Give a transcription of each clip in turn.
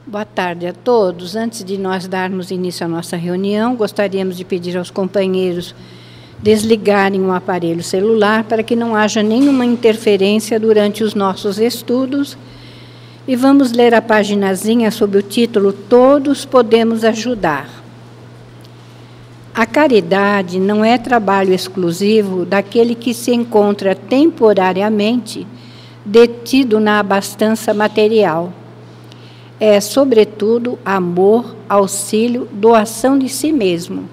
Boa tarde a todos. Antes de nós darmos início à nossa reunião, gostaríamos de pedir aos companheiros desligarem o aparelho celular para que não haja nenhuma interferência durante os nossos estudos. E vamos ler a paginazinha sob o título Todos Podemos Ajudar. A caridade não é trabalho exclusivo daquele que se encontra temporariamente detido na abastança material. É, sobretudo, amor, auxílio, doação de si mesmo.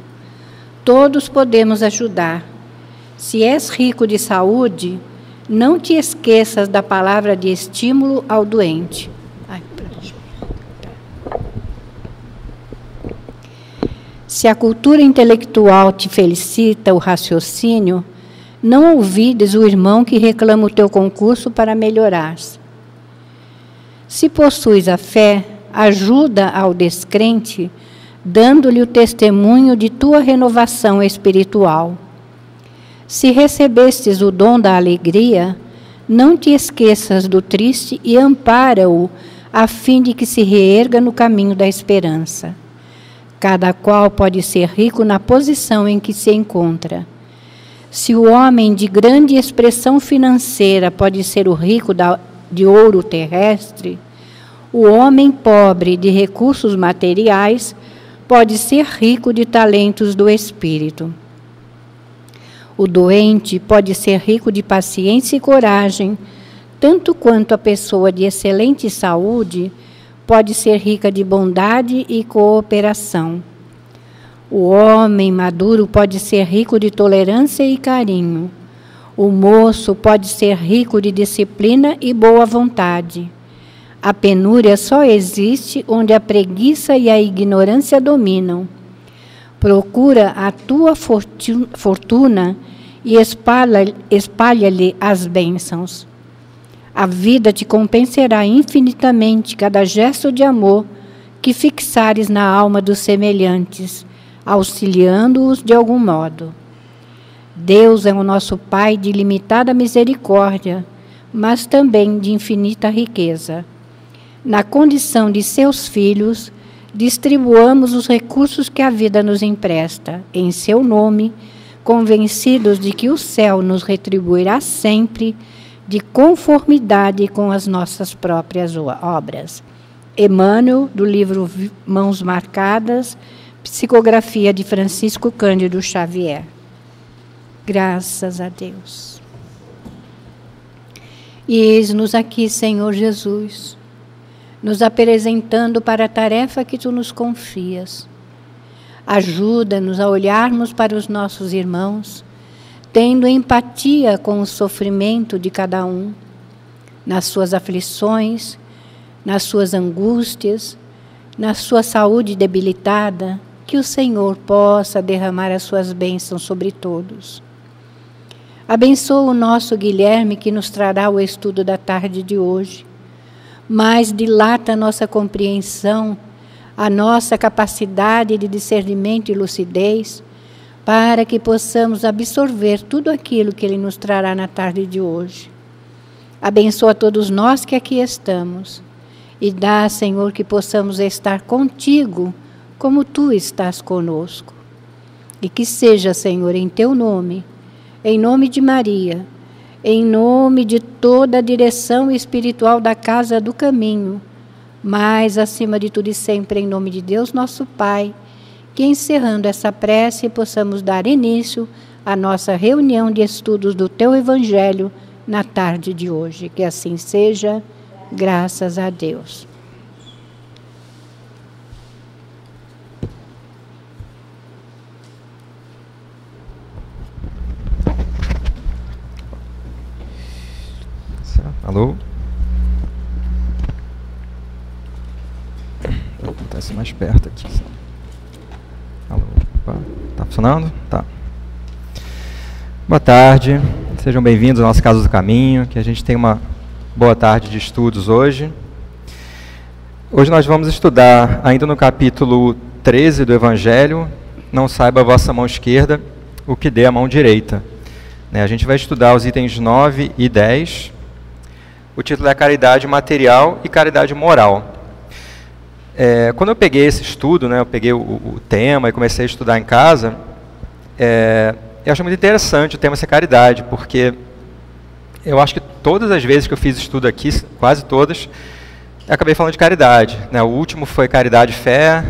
Todos podemos ajudar. Se és rico de saúde, não te esqueças da palavra de estímulo ao doente. Se a cultura intelectual te felicita o raciocínio, não ouvides o irmão que reclama o teu concurso para melhorar-se. Se possuis a fé, ajuda ao descrente, dando-lhe o testemunho de tua renovação espiritual. Se recebestes o dom da alegria, não te esqueças do triste e ampara-o, a fim de que se reerga no caminho da esperança. Cada qual pode ser rico na posição em que se encontra. Se o homem de grande expressão financeira pode ser o rico de ouro terrestre, o homem pobre de recursos materiais pode ser rico de talentos do espírito. O doente pode ser rico de paciência e coragem, tanto quanto a pessoa de excelente saúde pode ser rica de bondade e cooperação. O homem maduro pode ser rico de tolerância e carinho. O moço pode ser rico de disciplina e boa vontade. A penúria só existe onde a preguiça e a ignorância dominam. Procura a tua fortuna e espalha-lhe as bênçãos. A vida te compensará infinitamente cada gesto de amor que fixares na alma dos semelhantes, auxiliando-os de algum modo. Deus é o nosso Pai de limitada misericórdia, mas também de infinita riqueza. Na condição de seus filhos, distribuamos os recursos que a vida nos empresta, em seu nome, convencidos de que o céu nos retribuirá sempre de conformidade com as nossas próprias obras. Emmanuel, do livro Mãos Marcadas, psicografia de Francisco Cândido Xavier. Graças a Deus. E eis-nos aqui, Senhor Jesus, nos apresentando para a tarefa que Tu nos confias. Ajuda-nos a olharmos para os nossos irmãos, tendo empatia com o sofrimento de cada um, nas suas aflições, nas suas angústias, na sua saúde debilitada, que o Senhor possa derramar as suas bênçãos sobre todos. Abençoa o nosso Guilherme, que nos trará o estudo da tarde de hoje, mas dilata a nossa compreensão, a nossa capacidade de discernimento e lucidez, para que possamos absorver tudo aquilo que Ele nos trará na tarde de hoje. Abençoa todos nós que aqui estamos, e dá, Senhor, que possamos estar contigo, como Tu estás conosco. E que seja, Senhor, em Teu nome, em nome de Maria, em nome de toda a direção espiritual da Casa do Caminho, mas, acima de tudo e sempre, em nome de Deus, nosso Pai, que, encerrando essa prece, possamos dar início à nossa reunião de estudos do Teu Evangelho na tarde de hoje. Que assim seja, graças a Deus. Alô? Vou botar isso mais perto aqui. Alô? Opa. Tá funcionando? Tá. Boa tarde. Sejam bem-vindos ao nosso Casa do Caminho, que a gente tem uma boa tarde de estudos hoje. Hoje nós vamos estudar, ainda no capítulo 13 do Evangelho, não saiba a vossa mão esquerda o que dê a mão direita. A gente vai estudar os itens 9 e 10. O título é Caridade Material e Caridade Moral. Quando eu peguei esse estudo, né, eu peguei o tema e comecei a estudar em casa, eu achei muito interessante o tema ser caridade, porque eu acho que todas as vezes que eu fiz estudo aqui, quase todas, eu acabei falando de caridade, né? O último foi caridade e fé,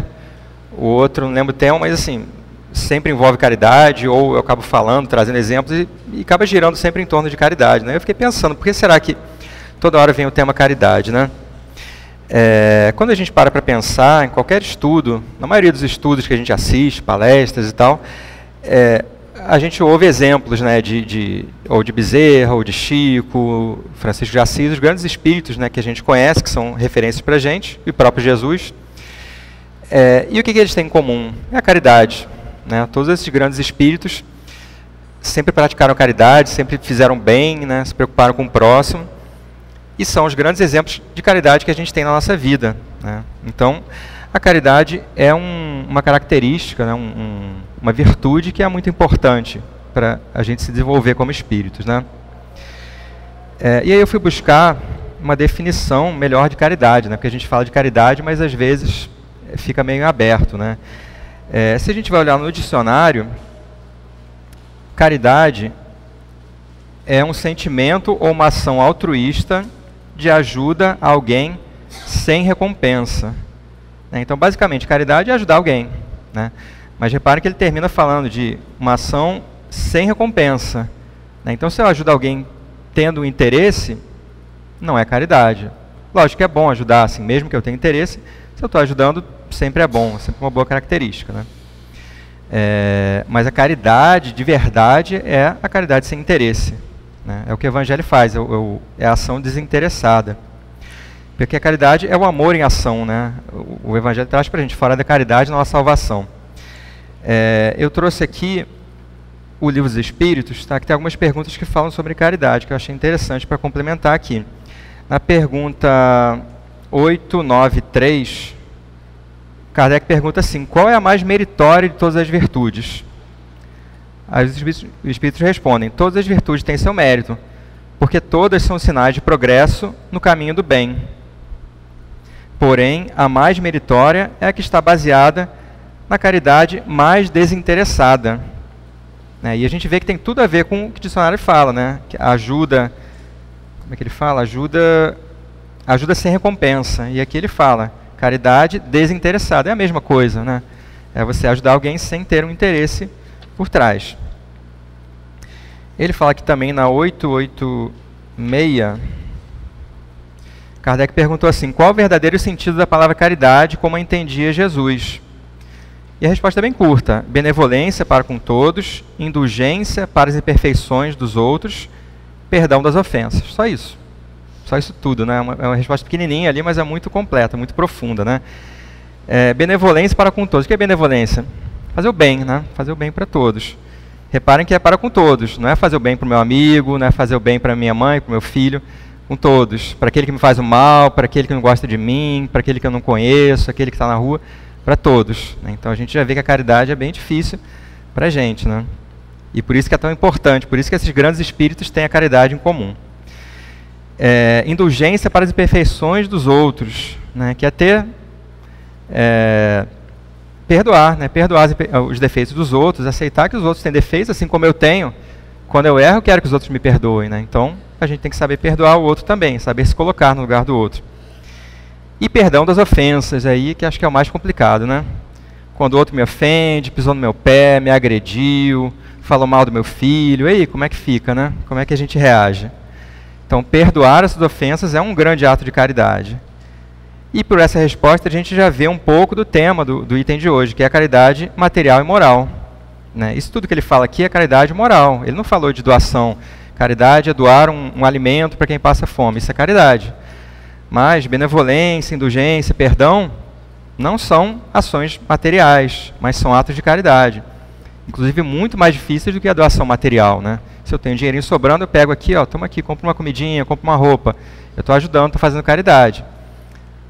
o outro não lembro o tema, mas assim, sempre envolve caridade, ou eu acabo falando, trazendo exemplos, e acaba girando sempre em torno de caridade, né? Eu fiquei pensando, por que será que toda hora vem o tema caridade, né? Quando a gente para pensar em qualquer estudo, na maioria dos estudos que a gente assiste, palestras e tal, a gente ouve exemplos, né, ou de Bezerra, ou de Chico, Francisco de Assis, os grandes espíritos, né, que a gente conhece, que são referências para a gente, e o próprio Jesus. E o que eles têm em comum? É a caridade. Né? Todos esses grandes espíritos sempre praticaram caridade, sempre fizeram bem, né, se preocuparam com o próximo, e são os grandes exemplos de caridade que a gente tem na nossa vida. Né? Então, a caridade é uma característica, né, uma virtude que é muito importante para a gente se desenvolver como espíritos. Né? E aí eu fui buscar uma definição melhor de caridade, né, porque a gente fala de caridade, mas às vezes fica meio aberto. Né? Se a gente vai olhar no dicionário, caridade é um sentimento ou uma ação altruísta de ajuda a alguém sem recompensa. Então, basicamente, caridade é ajudar alguém. Né? Mas reparem que ele termina falando de uma ação sem recompensa. Né? Então, se eu ajudo alguém tendo um interesse, não é caridade. Lógico que é bom ajudar, assim, mesmo que eu tenha interesse. Se eu estou ajudando, sempre é bom, sempre uma boa característica. Né? Mas a caridade, de verdade, é a caridade sem interesse. Né? É o que o Evangelho faz, é a ação desinteressada. Porque a caridade é o amor em ação. Né? O Evangelho traz para a gente, fora da caridade, não há salvação. Eu trouxe aqui o Livro dos Espíritos, tá? Que tem algumas perguntas que falam sobre caridade, que eu achei interessante para complementar aqui. Na pergunta 893, Kardec pergunta assim: qual é a mais meritória de todas as virtudes? Aí os espíritos respondem: todas as virtudes têm seu mérito, porque todas são sinais de progresso no caminho do bem. Porém, a mais meritória é a que está baseada na caridade mais desinteressada. E a gente vê que tem tudo a ver com o que o dicionário fala, né? Que ajuda, como é que ele fala? Ajuda sem recompensa. E aqui ele fala, caridade desinteressada. É a mesma coisa, né? É você ajudar alguém sem ter um interesse por trás. Ele fala aqui também na 886, Kardec perguntou assim: qual o verdadeiro sentido da palavra caridade como a entendia Jesus? E a resposta é bem curta: benevolência para com todos, indulgência para as imperfeições dos outros, perdão das ofensas. Só isso. Só isso tudo, né? É uma resposta pequenininha ali, mas é muito completa, muito profunda, né? Benevolência para com todos. O que é benevolência? Fazer o bem, né? Fazer o bem para todos. Reparem que é para com todos. Não é fazer o bem para o meu amigo, não é fazer o bem para minha mãe, para o meu filho. Com todos. Para aquele que me faz o mal, para aquele que não gosta de mim, para aquele que eu não conheço, aquele que está na rua. Para todos. Né? Então a gente já vê que a caridade é bem difícil para a gente. Né? E por isso que é tão importante, por isso que esses grandes espíritos têm a caridade em comum. Indulgência para as imperfeições dos outros, né? Que é ter... perdoar, né? Perdoar os defeitos dos outros, aceitar que os outros têm defeitos, assim como eu tenho. Quando eu erro, eu quero que os outros me perdoem. Né? Então, a gente tem que saber perdoar o outro também, saber se colocar no lugar do outro. E perdão das ofensas, aí que acho que é o mais complicado, né? Quando o outro me ofende, pisou no meu pé, me agrediu, falou mal do meu filho, aí como é que fica, né? Como é que a gente reage? Então, perdoar essas ofensas é um grande ato de caridade. E por essa resposta a gente já vê um pouco do tema do item de hoje, que é a caridade material e moral. Né? Isso tudo que ele fala aqui é caridade moral. Ele não falou de doação. Caridade é doar um alimento para quem passa fome. Isso é caridade. Mas benevolência, indulgência, perdão não são ações materiais, mas são atos de caridade. Inclusive muito mais difíceis do que a doação material. Né? Se eu tenho dinheirinho sobrando, eu pego aqui, toma aqui, compro uma comidinha, compro uma roupa. Eu estou ajudando, estou fazendo caridade.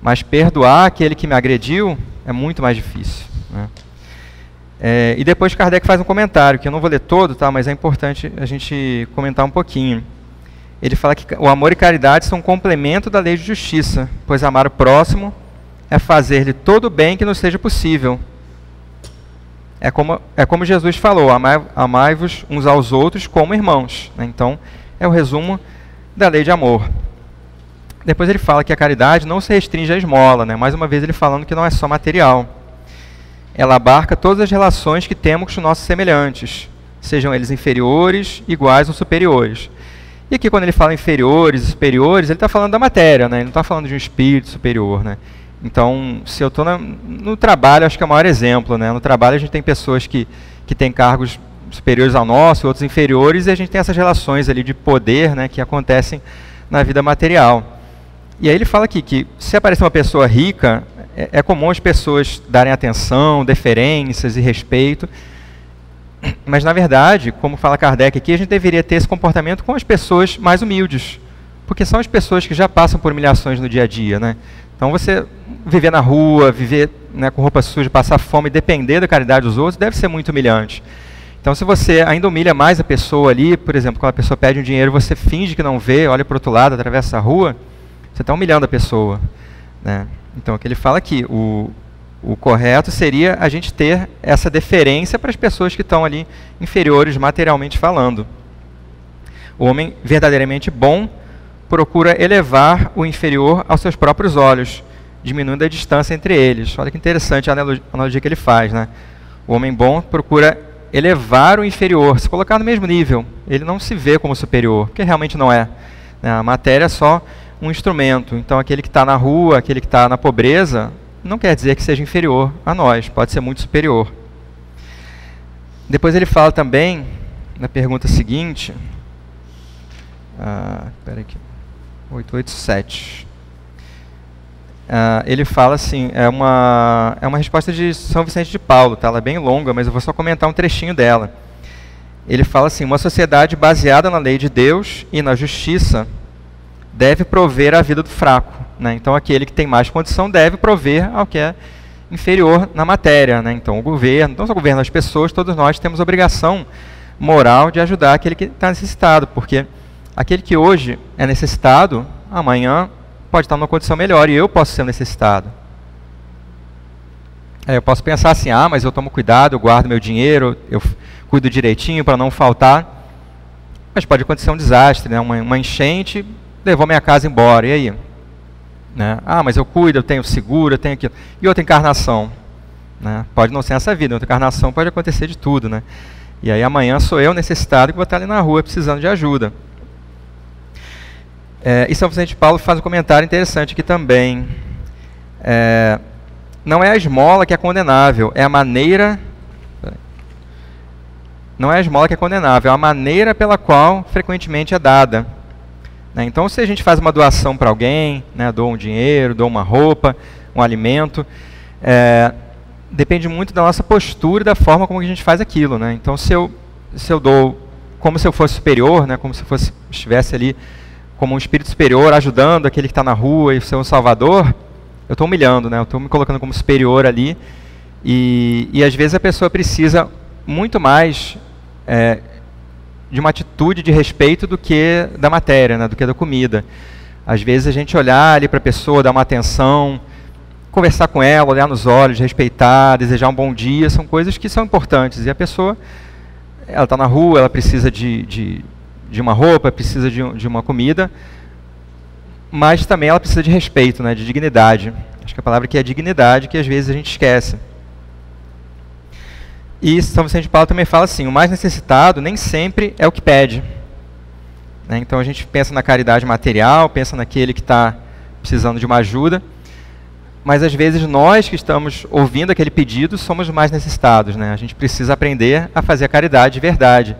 Mas perdoar aquele que me agrediu é muito mais difícil. Né? E depois Kardec faz um comentário, que eu não vou ler todo, tá? Mas é importante a gente comentar um pouquinho. Ele fala que o amor e caridade são um complemento da lei de justiça, pois amar o próximo é fazer-lhe todo o bem que nos seja possível. É como Jesus falou, amai-vos uns aos outros como irmãos. Né? Então, é o resumo da lei de amor. Depois ele fala que a caridade não se restringe à esmola, né? Mais uma vez ele falando que não é só material. Ela abarca todas as relações que temos com os nossos semelhantes, sejam eles inferiores, iguais ou superiores. E aqui quando ele fala inferiores e superiores, ele está falando da matéria, né? Ele não está falando de um espírito superior, né? Então, se eu estou no trabalho, acho que é o maior exemplo, né? No trabalho a gente tem pessoas que têm cargos superiores ao nosso, outros inferiores, e a gente tem essas relações ali de poder, né, que acontecem na vida material. E aí ele fala aqui que se aparecer uma pessoa rica, é comum as pessoas darem atenção, deferências e respeito, mas na verdade, como fala Kardec aqui, a gente deveria ter esse comportamento com as pessoas mais humildes, porque são as pessoas que já passam por humilhações no dia a dia, né? Então você viver na rua, viver, né, com roupa suja, passar fome, depender da caridade dos outros, deve ser muito humilhante. Então se você ainda humilha mais a pessoa ali, por exemplo, quando a pessoa pede um dinheiro, você finge que não vê, olha para o outro lado, atravessa a rua, você está humilhando a pessoa, né? Então o que ele fala aqui, o correto seria a gente ter essa deferência para as pessoas que estão ali inferiores materialmente falando. O homem verdadeiramente bom procura elevar o inferior aos seus próprios olhos, diminuindo a distância entre eles. Olha que interessante a analogia que ele faz, né? O homem bom procura elevar o inferior, se colocar no mesmo nível. Ele não se vê como superior, porque realmente não é, né? A matéria é só um instrumento. Então aquele que está na rua, aquele que está na pobreza, não quer dizer que seja inferior a nós, pode ser muito superior. Depois ele fala também, na pergunta seguinte, espera aqui, 887. Ele fala assim, é uma resposta de São Vicente de Paulo, tá? Ela é bem longa, mas eu vou só comentar um trechinho dela. Ele fala assim, uma sociedade baseada na lei de Deus e na justiça deve prover a vida do fraco, né? Então aquele que tem mais condição deve prover ao que é inferior na matéria, né? Então o governo, não só o governo, as pessoas, todos nós temos obrigação moral de ajudar aquele que está necessitado, porque aquele que hoje é necessitado, amanhã pode estar numa condição melhor e eu posso ser necessitado. Eu posso pensar assim, mas eu tomo cuidado, eu guardo meu dinheiro, eu cuido direitinho para não faltar, mas pode acontecer um desastre, né? Uma enchente levou minha casa embora, e aí? Né? Mas eu cuido, eu tenho seguro, eu tenho aquilo. E outra encarnação? Né? Pode não ser essa vida, outra encarnação pode acontecer de tudo, né? E aí amanhã sou eu necessitado que vou estar ali na rua precisando de ajuda. E São Vicente de Paulo faz um comentário interessante aqui também. Não é a esmola que é condenável, é a maneira... Não é a esmola que é condenável, é a maneira pela qual frequentemente é dada. Então, se a gente faz uma doação para alguém, né, doa um dinheiro, doa uma roupa, um alimento, depende muito da nossa postura e da forma como a gente faz aquilo, né? Então, se eu dou como se eu fosse superior, né, como se eu estivesse ali como um espírito superior, ajudando aquele que está na rua e ser um salvador, eu estou humilhando, né? Eu estou me colocando como superior ali. E às vezes a pessoa precisa muito mais de uma atitude de respeito do que da matéria, né, do que da comida. Às vezes a gente olhar ali para a pessoa, dar uma atenção, conversar com ela, olhar nos olhos, respeitar, desejar um bom dia, são coisas que são importantes. E a pessoa, ela está na rua, ela precisa de uma roupa, precisa de uma comida, mas também ela precisa de respeito, né, de dignidade. Acho que a palavra aqui é dignidade, que às vezes a gente esquece. E São Vicente de Paulo também fala assim, o mais necessitado nem sempre é o que pede. Né? Então a gente pensa na caridade material, pensa naquele que está precisando de uma ajuda, mas às vezes nós que estamos ouvindo aquele pedido somos os mais necessitados. Né? A gente precisa aprender a fazer a caridade de verdade.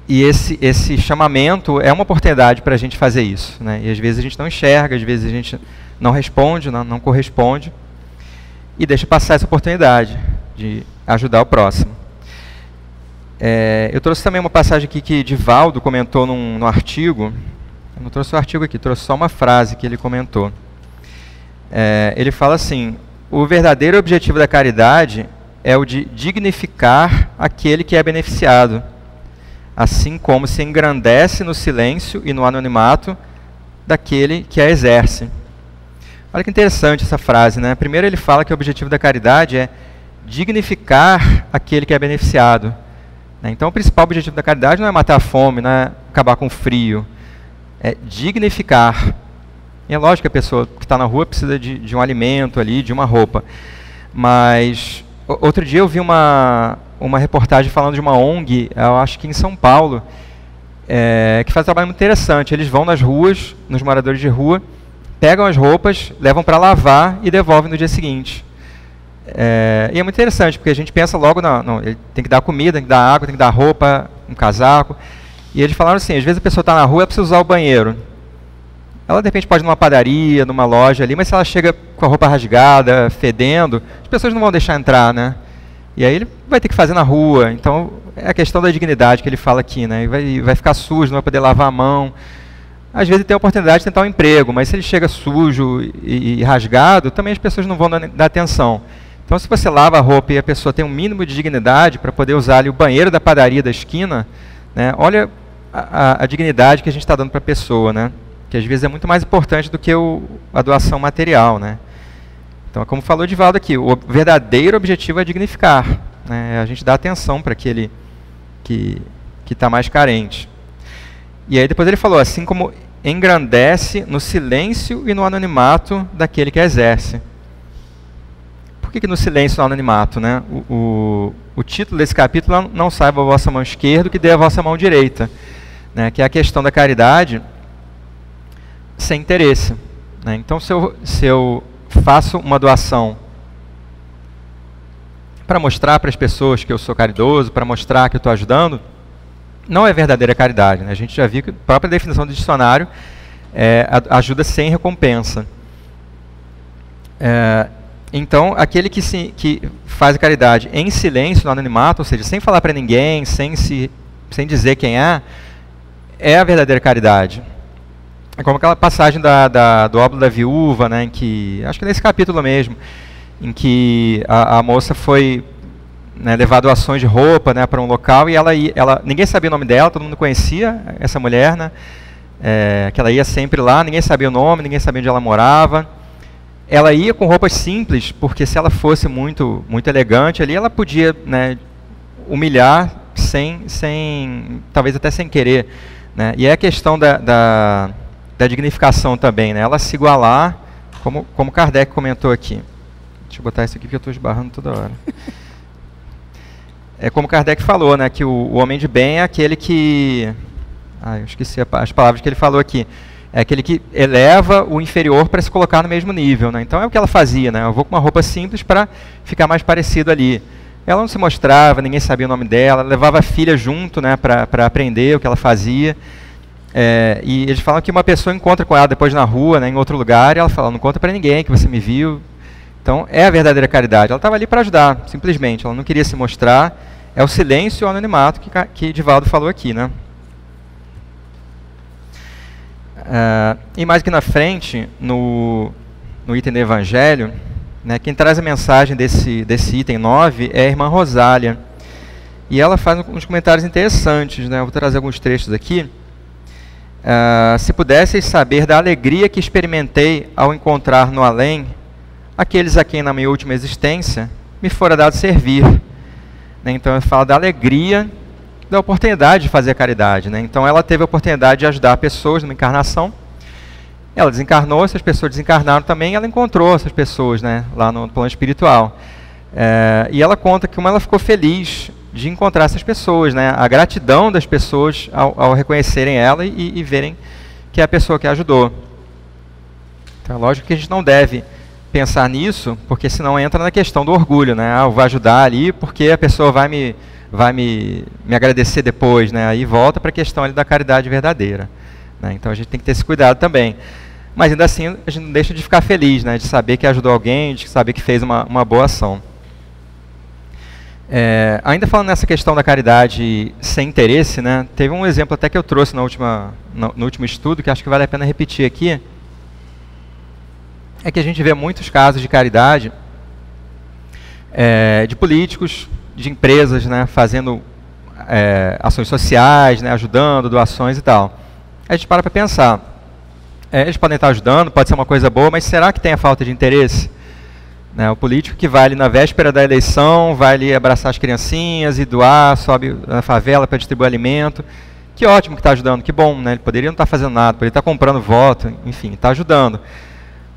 E esse chamamento é uma oportunidade para a gente fazer isso. Né? E às vezes a gente não enxerga, às vezes a gente não responde, não corresponde, e deixa passar essa oportunidade de ajudar o próximo. Eu trouxe também uma passagem aqui que Divaldo comentou no artigo. Eu não trouxe o artigo aqui, trouxe só uma frase que ele comentou. Ele fala assim, o verdadeiro objetivo da caridade é o de dignificar aquele que é beneficiado, assim como se engrandece no silêncio e no anonimato daquele que a exerce. Olha que interessante essa frase, né? Primeiro ele fala que o objetivo da caridade é dignificar aquele que é beneficiado. Então o principal objetivo da caridade não é matar a fome, não é acabar com o frio, é dignificar. E é lógico que a pessoa que está na rua precisa de um alimento ali, de uma roupa. Mas outro dia eu vi uma reportagem falando de uma ONG, eu acho que em São Paulo, que faz um trabalho muito interessante. Eles vão nas ruas, nos moradores de rua, pegam as roupas, levam para lavar e devolvem no dia seguinte. E é muito interessante, porque a gente pensa logo, ele tem que dar comida, tem que dar água, tem que dar roupa, um casaco. E eles falaram assim, às vezes a pessoa está na rua, ela precisa usar o banheiro. Ela de repente pode ir numa padaria, numa loja ali, mas se ela chega com a roupa rasgada, fedendo, as pessoas não vão deixar entrar, né? E aí ele vai ter que fazer na rua. Então é a questão da dignidade que ele fala aqui, né? E vai ficar sujo, não vai poder lavar a mão. Às vezes ele tem a oportunidade de tentar um emprego, mas se ele chega sujo e rasgado, também as pessoas não vão dar atenção. Então se você lava a roupa e a pessoa tem um mínimo de dignidade para poder usar ali o banheiro da padaria da esquina, né? Olha a dignidade que a gente está dando para a pessoa, né? Que às vezes é muito mais importante do que a doação material, né? Então, como falou Divaldo aqui, o verdadeiro objetivo é dignificar, né? A gente dá atenção para aquele que está mais carente. E aí depois ele falou, assim como engrandece no silêncio e no anonimato daquele que exerce. Por que no silêncio e no anonimato, né? O título desse capítulo é Não saiba a vossa mão esquerda o que dê a vossa mão direita, né? Que é a questão da caridade sem interesse, né? Então, se eu faço uma doação para mostrar para as pessoas que eu sou caridoso, para mostrar que eu estou ajudando, não é verdadeira caridade, né? A gente já viu que a própria definição do dicionário é ajuda sem recompensa. Então, aquele que faz a caridade em silêncio, no anonimato, ou seja, sem falar para ninguém, sem dizer quem é a verdadeira caridade. É como aquela passagem do óbolo da viúva, né, em que, acho que é nesse capítulo mesmo, em que a moça foi, né, levar doações de roupa, né, para um local e ninguém sabia o nome dela, todo mundo conhecia essa mulher, né, que ela ia sempre lá, ninguém sabia o nome, ninguém sabia onde ela morava. Ela ia com roupas simples, porque se ela fosse muito, muito elegante ali, ela podia, né, humilhar talvez até sem querer, né. E é a questão da dignificação também, né? Ela se igualar, como Kardec comentou aqui. Deixa eu botar isso aqui porque eu estou esbarrando toda hora. É como Kardec falou, né? Que o homem de bem é aquele que... eu esqueci as palavras que ele falou aqui. É aquele que eleva o inferior para se colocar no mesmo nível, né? Então é o que ela fazia, né? Eu vou com uma roupa simples para ficar mais parecido ali. Ela não se mostrava, ninguém sabia o nome dela, levava a filha junto, né? Para aprender o que ela fazia. E eles falam que uma pessoa encontra com ela depois na rua, né, em outro lugar, e ela fala, não conta para ninguém que você me viu. Então, é a verdadeira caridade. Ela estava ali para ajudar, simplesmente. Ela não queria se mostrar. É o silêncio e o anonimato que Divaldo falou aqui, né? E mais aqui na frente, no item do Evangelho, né, quem traz a mensagem desse item 9 é a irmã Rosália. E ela faz uns comentários interessantes, né? Eu vou trazer alguns trechos aqui. Se pudesseis saber da alegria que experimentei ao encontrar no além aqueles a quem na minha última existência me fora dado servir. Né? Então, fala da alegria, da oportunidade de fazer a caridade. Né? Então, ela teve a oportunidade de ajudar pessoas numa encarnação. Ela desencarnou, essas pessoas desencarnaram também, e ela encontrou essas pessoas, né, lá no plano espiritual. E ela conta que ela ficou feliz de encontrar essas pessoas, né? A gratidão das pessoas ao reconhecerem ela e verem que é a pessoa que a ajudou. Então, é lógico que a gente não deve pensar nisso, porque senão entra na questão do orgulho, né? Eu vou ajudar ali porque a pessoa vai me agradecer depois, né? Aí volta para a questão ali da caridade verdadeira, né? Então a gente tem que ter esse cuidado também. Mas ainda assim a gente não deixa de ficar feliz, né? De saber que ajudou alguém, de saber que fez uma boa ação. Ainda falando nessa questão da caridade sem interesse, né, teve um exemplo até que eu trouxe no último estudo, que acho que vale a pena repetir aqui, é que a gente vê muitos casos de caridade de políticos, de empresas, né, fazendo ações sociais, né, ajudando, doações e tal. A gente para pensar, eles podem estar ajudando, pode ser uma coisa boa, mas será que tem a falta de interesse? Né, o político que vai ali na véspera da eleição, vai ali abraçar as criancinhas e doar, sobe na favela para distribuir alimento. Que ótimo que está ajudando, que bom, né? Ele poderia não estar fazendo nada, poderia estar comprando voto, enfim, está ajudando.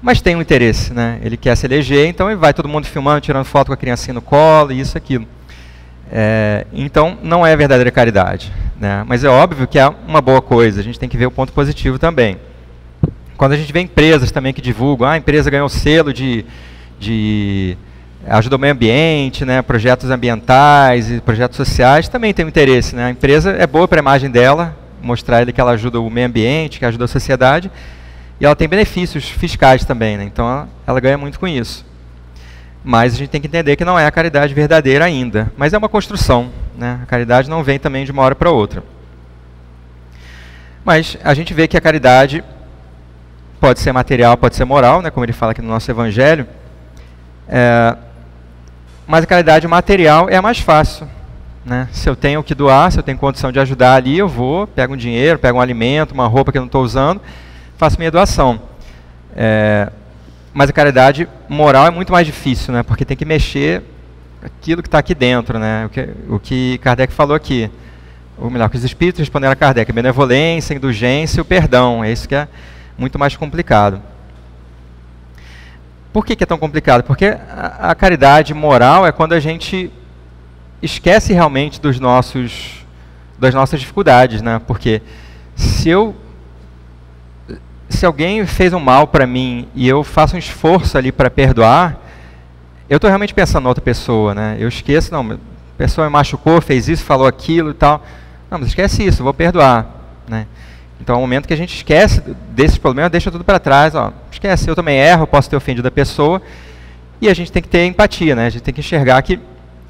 Mas tem um interesse, né? Ele quer se eleger, então ele vai todo mundo filmando, tirando foto com a criancinha no colo, isso, aquilo. Então, não é verdadeira caridade, né? Mas é óbvio que é uma boa coisa, a gente tem que ver o ponto positivo também. Quando a gente vê empresas também que divulgam, a empresa ganhou selo de ajuda ao meio ambiente, né, projetos ambientais e projetos sociais, também tem um interesse. Né? A empresa é boa para a imagem dela, mostrar que ela ajuda o meio ambiente, que ajuda a sociedade, e ela tem benefícios fiscais também, né? Então ela ganha muito com isso. Mas a gente tem que entender que não é a caridade verdadeira ainda, mas é uma construção. Né? A caridade não vem também de uma hora para outra. Mas a gente vê que a caridade pode ser material, pode ser moral, né, como ele fala aqui no nosso evangelho. Mas a caridade material é a mais fácil. Né? Se eu tenho o que doar, se eu tenho condição de ajudar ali, eu vou, pego um dinheiro, pego um alimento, uma roupa que eu não estou usando, faço minha doação. Mas a caridade moral é muito mais difícil, né? Porque tem que mexer aquilo que está aqui dentro. Né? O que Kardec falou aqui. Ou melhor, que os espíritos responderam a Kardec: a benevolência, a indulgência e o perdão. É isso que é muito mais complicado. Por que é tão complicado? Porque a caridade moral é quando a gente esquece realmente das nossas dificuldades, né? Porque se alguém fez um mal para mim e eu faço um esforço ali para perdoar, eu estou realmente pensando na outra pessoa, né? Eu esqueço, não, a pessoa me machucou, fez isso, falou aquilo e tal. Não, mas esquece isso, eu vou perdoar, né? Então, é um momento que a gente esquece desses problemas, deixa tudo para trás. Ó, esquece, eu também erro, posso ter ofendido a pessoa. E a gente tem que ter empatia, né? A gente tem que enxergar que,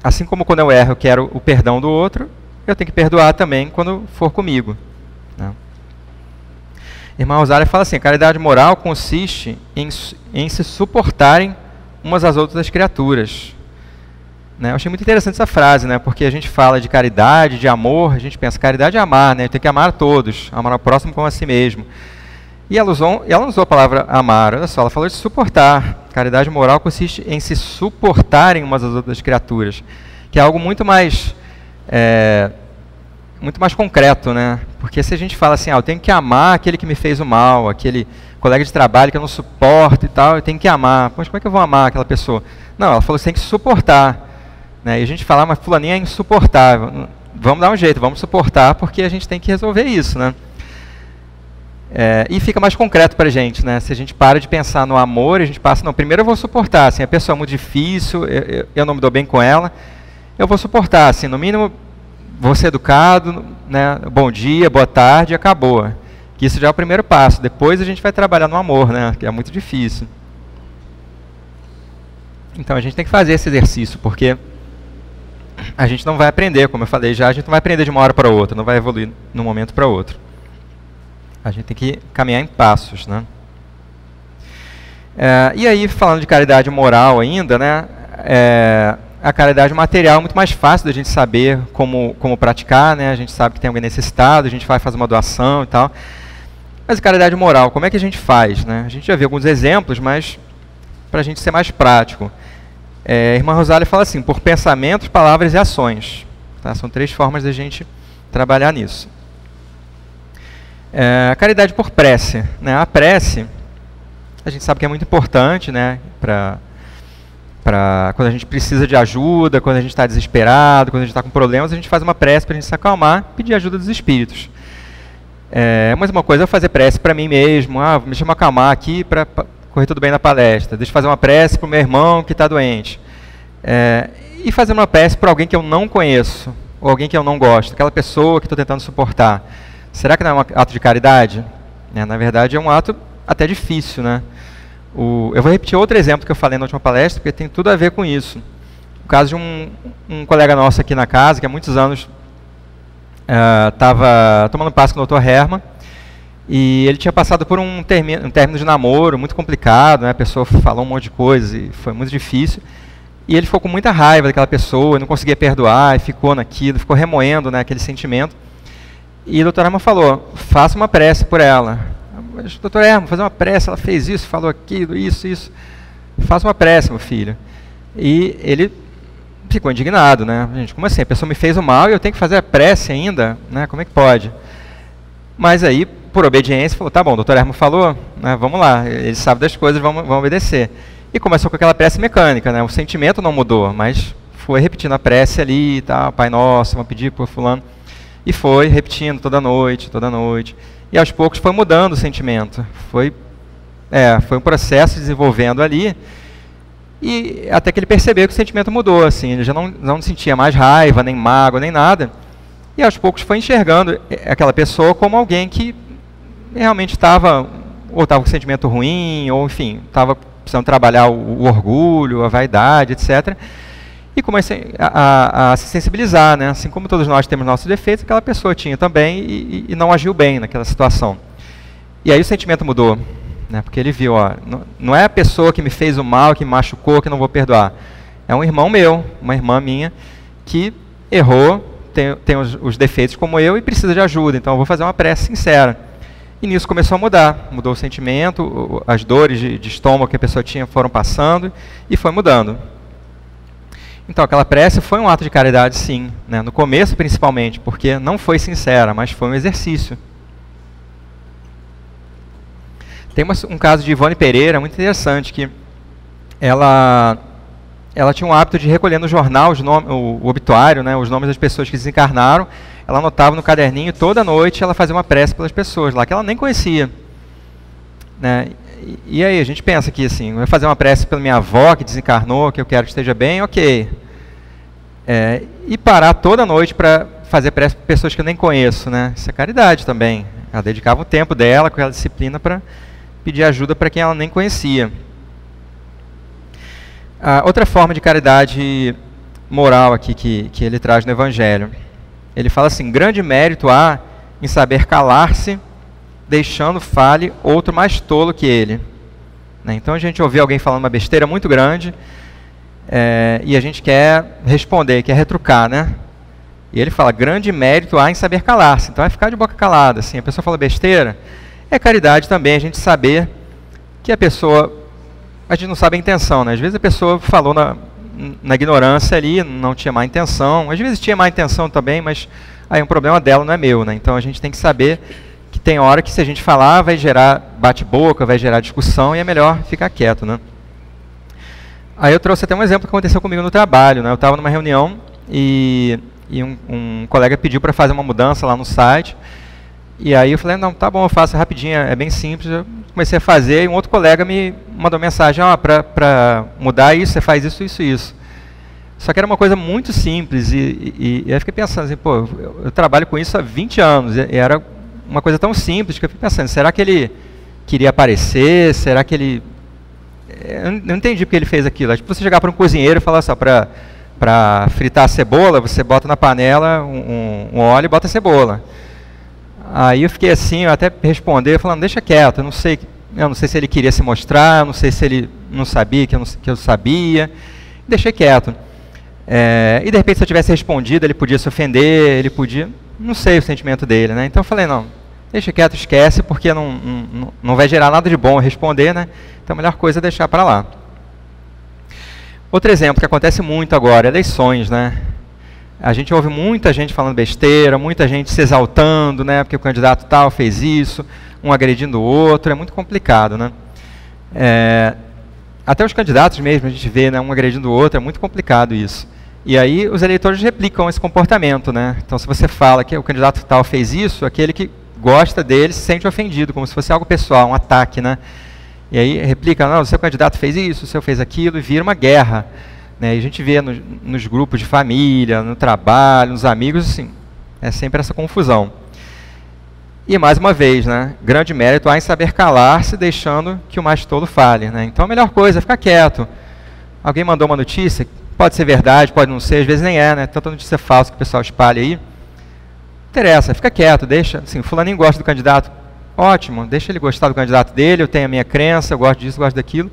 assim como quando eu erro, eu quero o perdão do outro, eu tenho que perdoar também quando for comigo. Né? Irmã Rosália fala assim: a caridade moral consiste em se suportarem umas às outras as criaturas. Né? Eu achei muito interessante essa frase, né? Porque a gente fala de caridade, de amor, a gente pensa, caridade é amar, né? Tem que amar a todos, amar ao próximo como a si mesmo. E ela não usou a palavra amar, olha só, ela falou de suportar. Caridade moral consiste em se suportarem umas às outras criaturas, que é algo muito mais concreto, né? Porque se a gente fala assim, eu tenho que amar aquele que me fez o mal, aquele colega de trabalho que eu não suporto e tal, eu tenho que amar. Poxa, como é que eu vou amar aquela pessoa? Não, ela falou, você tem que se suportar. Né? E a gente fala, mas fulaninha é insuportável. Vamos dar um jeito, vamos suportar, porque a gente tem que resolver isso, né? E fica mais concreto para a gente, né? Se a gente para de pensar no amor, a gente passa, não, primeiro eu vou suportar, assim, a pessoa é muito difícil, eu não me dou bem com ela, eu vou suportar, assim, no mínimo, vou ser educado, né? Bom dia, boa tarde, acabou. Que isso já é o primeiro passo, depois a gente vai trabalhar no amor, né? Que é muito difícil. Então a gente tem que fazer esse exercício, porque a gente não vai aprender, como eu falei já, a gente não vai aprender de uma hora para outra, não vai evoluir de um momento para outro. A gente tem que caminhar em passos, né? E aí, falando de caridade moral ainda, né? A caridade material é muito mais fácil da gente saber como praticar, né? A gente sabe que tem alguém necessitado, a gente vai fazer uma doação e tal. Mas a caridade moral, como é que a gente faz, né? A gente já viu alguns exemplos, mas para a gente ser mais prático. A irmã Rosália fala assim, por pensamentos, palavras e ações. Tá? São 3 formas de a gente trabalhar nisso. A caridade por prece. Né? A prece, a gente sabe que é muito importante, né? Para quando a gente precisa de ajuda, quando a gente está desesperado, quando a gente está com problemas, a gente faz uma prece para a gente se acalmar, pedir ajuda dos espíritos. Mas uma coisa é fazer prece para mim mesmo, deixa eu me acalmar aqui para correr tudo bem na palestra, deixa eu fazer uma prece para o meu irmão que está doente. E fazer uma prece para alguém que eu não conheço, ou alguém que eu não gosto, aquela pessoa que estou tentando suportar. Será que não é um ato de caridade? Na verdade é um ato até difícil, né? Eu vou repetir outro exemplo que eu falei na última palestra, porque tem tudo a ver com isso. O caso de um colega nosso aqui na casa, que há muitos anos estava tomando passe com o Dr. Herman, e ele tinha passado por um término de namoro muito complicado, né? A pessoa falou um monte de coisas e foi muito difícil. E ele ficou com muita raiva daquela pessoa, não conseguia perdoar, e ficou naquilo, ficou remoendo, né, aquele sentimento. E o Dr. Herman falou, faça uma prece por ela. mas doutor Hermo, fazer uma prece, ela fez isso, falou aquilo, isso. Faça uma prece, meu filho. E ele ficou indignado, né? Gente, como assim? A pessoa me fez o mal e eu tenho que fazer a prece ainda? Né? Como é que pode? Mas aí, por obediência, falou, tá bom, o doutor Hermo falou, né? Vamos lá, ele sabe das coisas, vamos obedecer. E começou com aquela prece mecânica, né? O sentimento não mudou, mas foi repetindo a prece ali, tá? Pai Nosso, vamos pedir por fulano. E foi repetindo toda noite. E aos poucos foi mudando o sentimento. Foi um processo se desenvolvendo ali. E até que ele percebeu que o sentimento mudou, assim, ele já não sentia mais raiva, nem mágoa, nem nada. E aos poucos foi enxergando aquela pessoa como alguém que realmente estava com sentimento ruim, ou enfim, estava precisando trabalhar o orgulho, a vaidade, etc. E comecei a se sensibilizar, né? Assim como todos nós temos nossos defeitos, aquela pessoa tinha também e não agiu bem naquela situação. E aí o sentimento mudou. Né, porque ele viu, não é a pessoa que me fez o mal, que me machucou, que não vou perdoar. É um irmão meu, uma irmã minha, que errou, tem os defeitos como eu e precisa de ajuda. Então eu vou fazer uma prece sincera. E nisso começou a mudar. Mudou o sentimento, as dores de estômago que a pessoa tinha foram passando e foi mudando. Então aquela prece foi um ato de caridade, sim. Né, no começo, principalmente, porque não foi sincera, mas foi um exercício. Tem um caso de Ivone Pereira, muito interessante, que ela tinha um hábito de recolher no jornal o obituário, né, os nomes das pessoas que desencarnaram. Ela anotava no caderninho, toda noite ela fazia uma prece pelas pessoas lá, que ela nem conhecia. Né? E aí a gente pensa que assim, eu vou fazer uma prece pela minha avó que desencarnou, que eu quero que esteja bem, ok. E parar toda noite para fazer prece para pessoas que eu nem conheço. Né? Isso é caridade também. Ela dedicava o tempo dela, com aquela disciplina, para pedir ajuda para quem ela nem conhecia. Outra forma de caridade moral aqui que ele traz no Evangelho. Ele fala assim, grande mérito há em saber calar-se, deixando fale outro mais tolo que ele. Né? Então a gente ouviu alguém falando uma besteira muito grande e a gente quer responder, quer retrucar, né? E ele fala, grande mérito há em saber calar-se. Então é ficar de boca calada. Assim, a pessoa fala besteira, é caridade também a gente saber que a pessoa, a gente não sabe a intenção, né? Às vezes a pessoa falou na ignorância ali, não tinha má intenção, às vezes tinha má intenção também, mas aí um problema dela não é meu, né? Então a gente tem que saber que tem hora que se a gente falar vai gerar bate-boca, vai gerar discussão e é melhor ficar quieto, né? Aí eu trouxe até um exemplo que aconteceu comigo no trabalho, né? Eu estava numa reunião e um colega pediu para fazer uma mudança lá no site. E aí eu falei, não, tá bom, eu faço rapidinho, é bem simples. Eu comecei a fazer e um outro colega me mandou mensagem, para mudar isso, você faz isso. Só que era uma coisa muito simples e eu fiquei pensando assim, pô, eu trabalho com isso há 20 anos e era uma coisa tão simples que eu fiquei pensando, será que ele queria aparecer? Será que ele... Eu não entendi porque ele fez aquilo. É tipo você chegar para um cozinheiro e falar só, para fritar a cebola, você bota na panela um óleo e bota a cebola. Aí eu fiquei assim, eu até responder, falando, deixa quieto, eu não sei se ele queria se mostrar, eu não sei se ele não sabia que eu sabia. Deixei quieto. E de repente se eu tivesse respondido, ele podia se ofender, ele podia... Não sei o sentimento dele, né? Então eu falei, não, deixa quieto, esquece, porque não vai gerar nada de bom responder, né? Então a melhor coisa é deixar para lá. Outro exemplo que acontece muito agora, eleições, né? A gente ouve muita gente falando besteira, muita gente se exaltando, né? Porque o candidato tal fez isso, um agredindo o outro, é muito complicado, né? Até os candidatos mesmo, a gente vê, né, um agredindo o outro, é muito complicado isso. E aí os eleitores replicam esse comportamento, né? Então se você fala que o candidato tal fez isso, aquele que gosta dele se sente ofendido, como se fosse algo pessoal, um ataque, né? E aí replica, não, o seu candidato fez isso, o seu fez aquilo, e vira uma guerra. Né? E a gente vê nos grupos de família, no trabalho, nos amigos, assim, é sempre essa confusão. E mais uma vez, né, grande mérito há em saber calar-se, deixando que o mais tolo fale. Né? Então a melhor coisa é ficar quieto. Alguém mandou uma notícia, pode ser verdade, pode não ser, às vezes nem é, né? Tanta notícia falsa que o pessoal espalha aí. Não interessa, fica quieto, deixa, assim, fulaninho gosta do candidato, ótimo, deixa ele gostar do candidato dele, eu tenho a minha crença, eu gosto disso, eu gosto daquilo.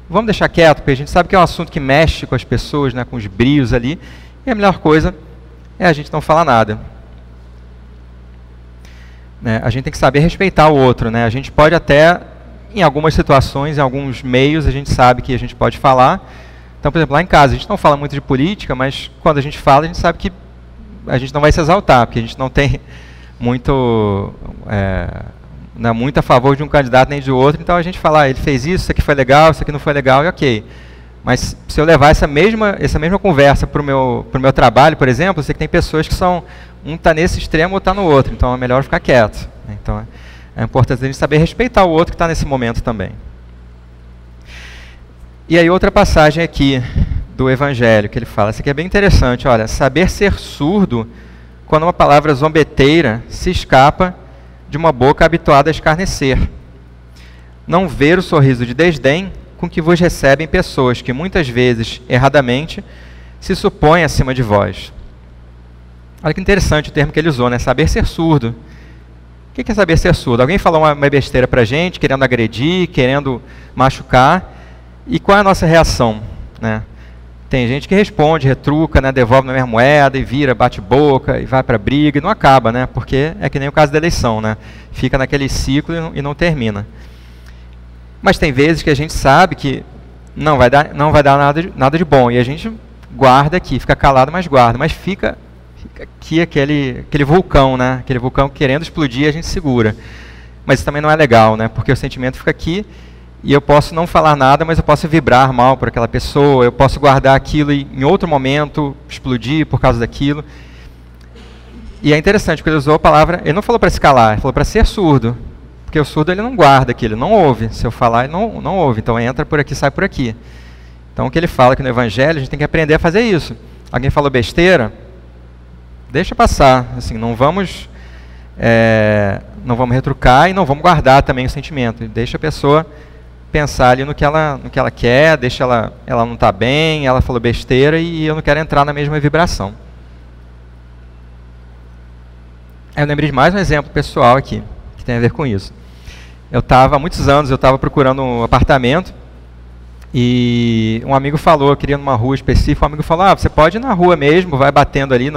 Vamos deixar quieto, porque a gente sabe que é um assunto que mexe com as pessoas, né, com os brios ali, e a melhor coisa é a gente não falar nada. né, a gente tem que saber respeitar o outro, né? A gente pode até, em algumas situações, em alguns meios, a gente sabe que a gente pode falar. Então, por exemplo, lá em casa, a gente não fala muito de política, mas quando a gente fala, a gente sabe que a gente não vai se exaltar, porque a gente não tem muito, não é muito a favor de um candidato nem de outro. Então, a gente fala, ele fez isso aqui foi legal, isso aqui não foi legal, e ok. Mas se eu levar essa mesma conversa para o meu trabalho, por exemplo, eu sei que tem pessoas que são, um está nesse extremo ou está no outro, então é melhor ficar quieto. Então, é importante a gente saber respeitar o outro que está nesse momento também. E aí outra passagem aqui do Evangelho, que ele fala, essa aqui é bem interessante, olha, saber ser surdo quando uma palavra zombeteira se escapa de uma boca habituada a escarnecer. Não ver o sorriso de desdém com que vos recebem pessoas que muitas vezes, erradamente, se supõem acima de vós. Olha que interessante o termo que ele usou, né? Saber ser surdo. O que é saber ser surdo? Alguém falou uma besteira pra gente, querendo agredir, querendo machucar, e qual é a nossa reação, né? Tem gente que responde, retruca, né, devolve na mesma moeda e vira, bate boca e vai para briga e não acaba, né? Porque é que nem o caso da eleição, né? Fica naquele ciclo e não termina. Mas tem vezes que a gente sabe que não vai dar nada de bom e a gente guarda aqui, fica calado, mas guarda, mas fica aqui aquele vulcão, né? Aquele vulcão querendo explodir, a gente segura. Mas isso também não é legal, né? Porque o sentimento fica aqui. E eu posso não falar nada, mas eu posso vibrar mal por aquela pessoa, eu posso guardar aquilo e em outro momento explodir por causa daquilo. E é interessante, porque ele usou a palavra, ele não falou para se calar, ele falou para ser surdo. Porque o surdo ele não guarda aquilo, ele não ouve. Se eu falar, ele não ouve, então entra por aqui, sai por aqui. Então o que ele fala aqui no Evangelho, a gente tem que aprender a fazer isso. Alguém falou besteira, deixa passar, assim, não vamos retrucar e não vamos guardar também o sentimento. Deixa a pessoa pensar ali no que ela quer, deixa ela não está bem, ela falou besteira e eu não quero entrar na mesma vibração. Eu lembrei de mais um exemplo pessoal aqui, que tem a ver com isso. Há muitos anos, eu estava procurando um apartamento e um amigo falou, eu queria numa rua específica, um amigo falou, você pode ir na rua mesmo, vai batendo ali,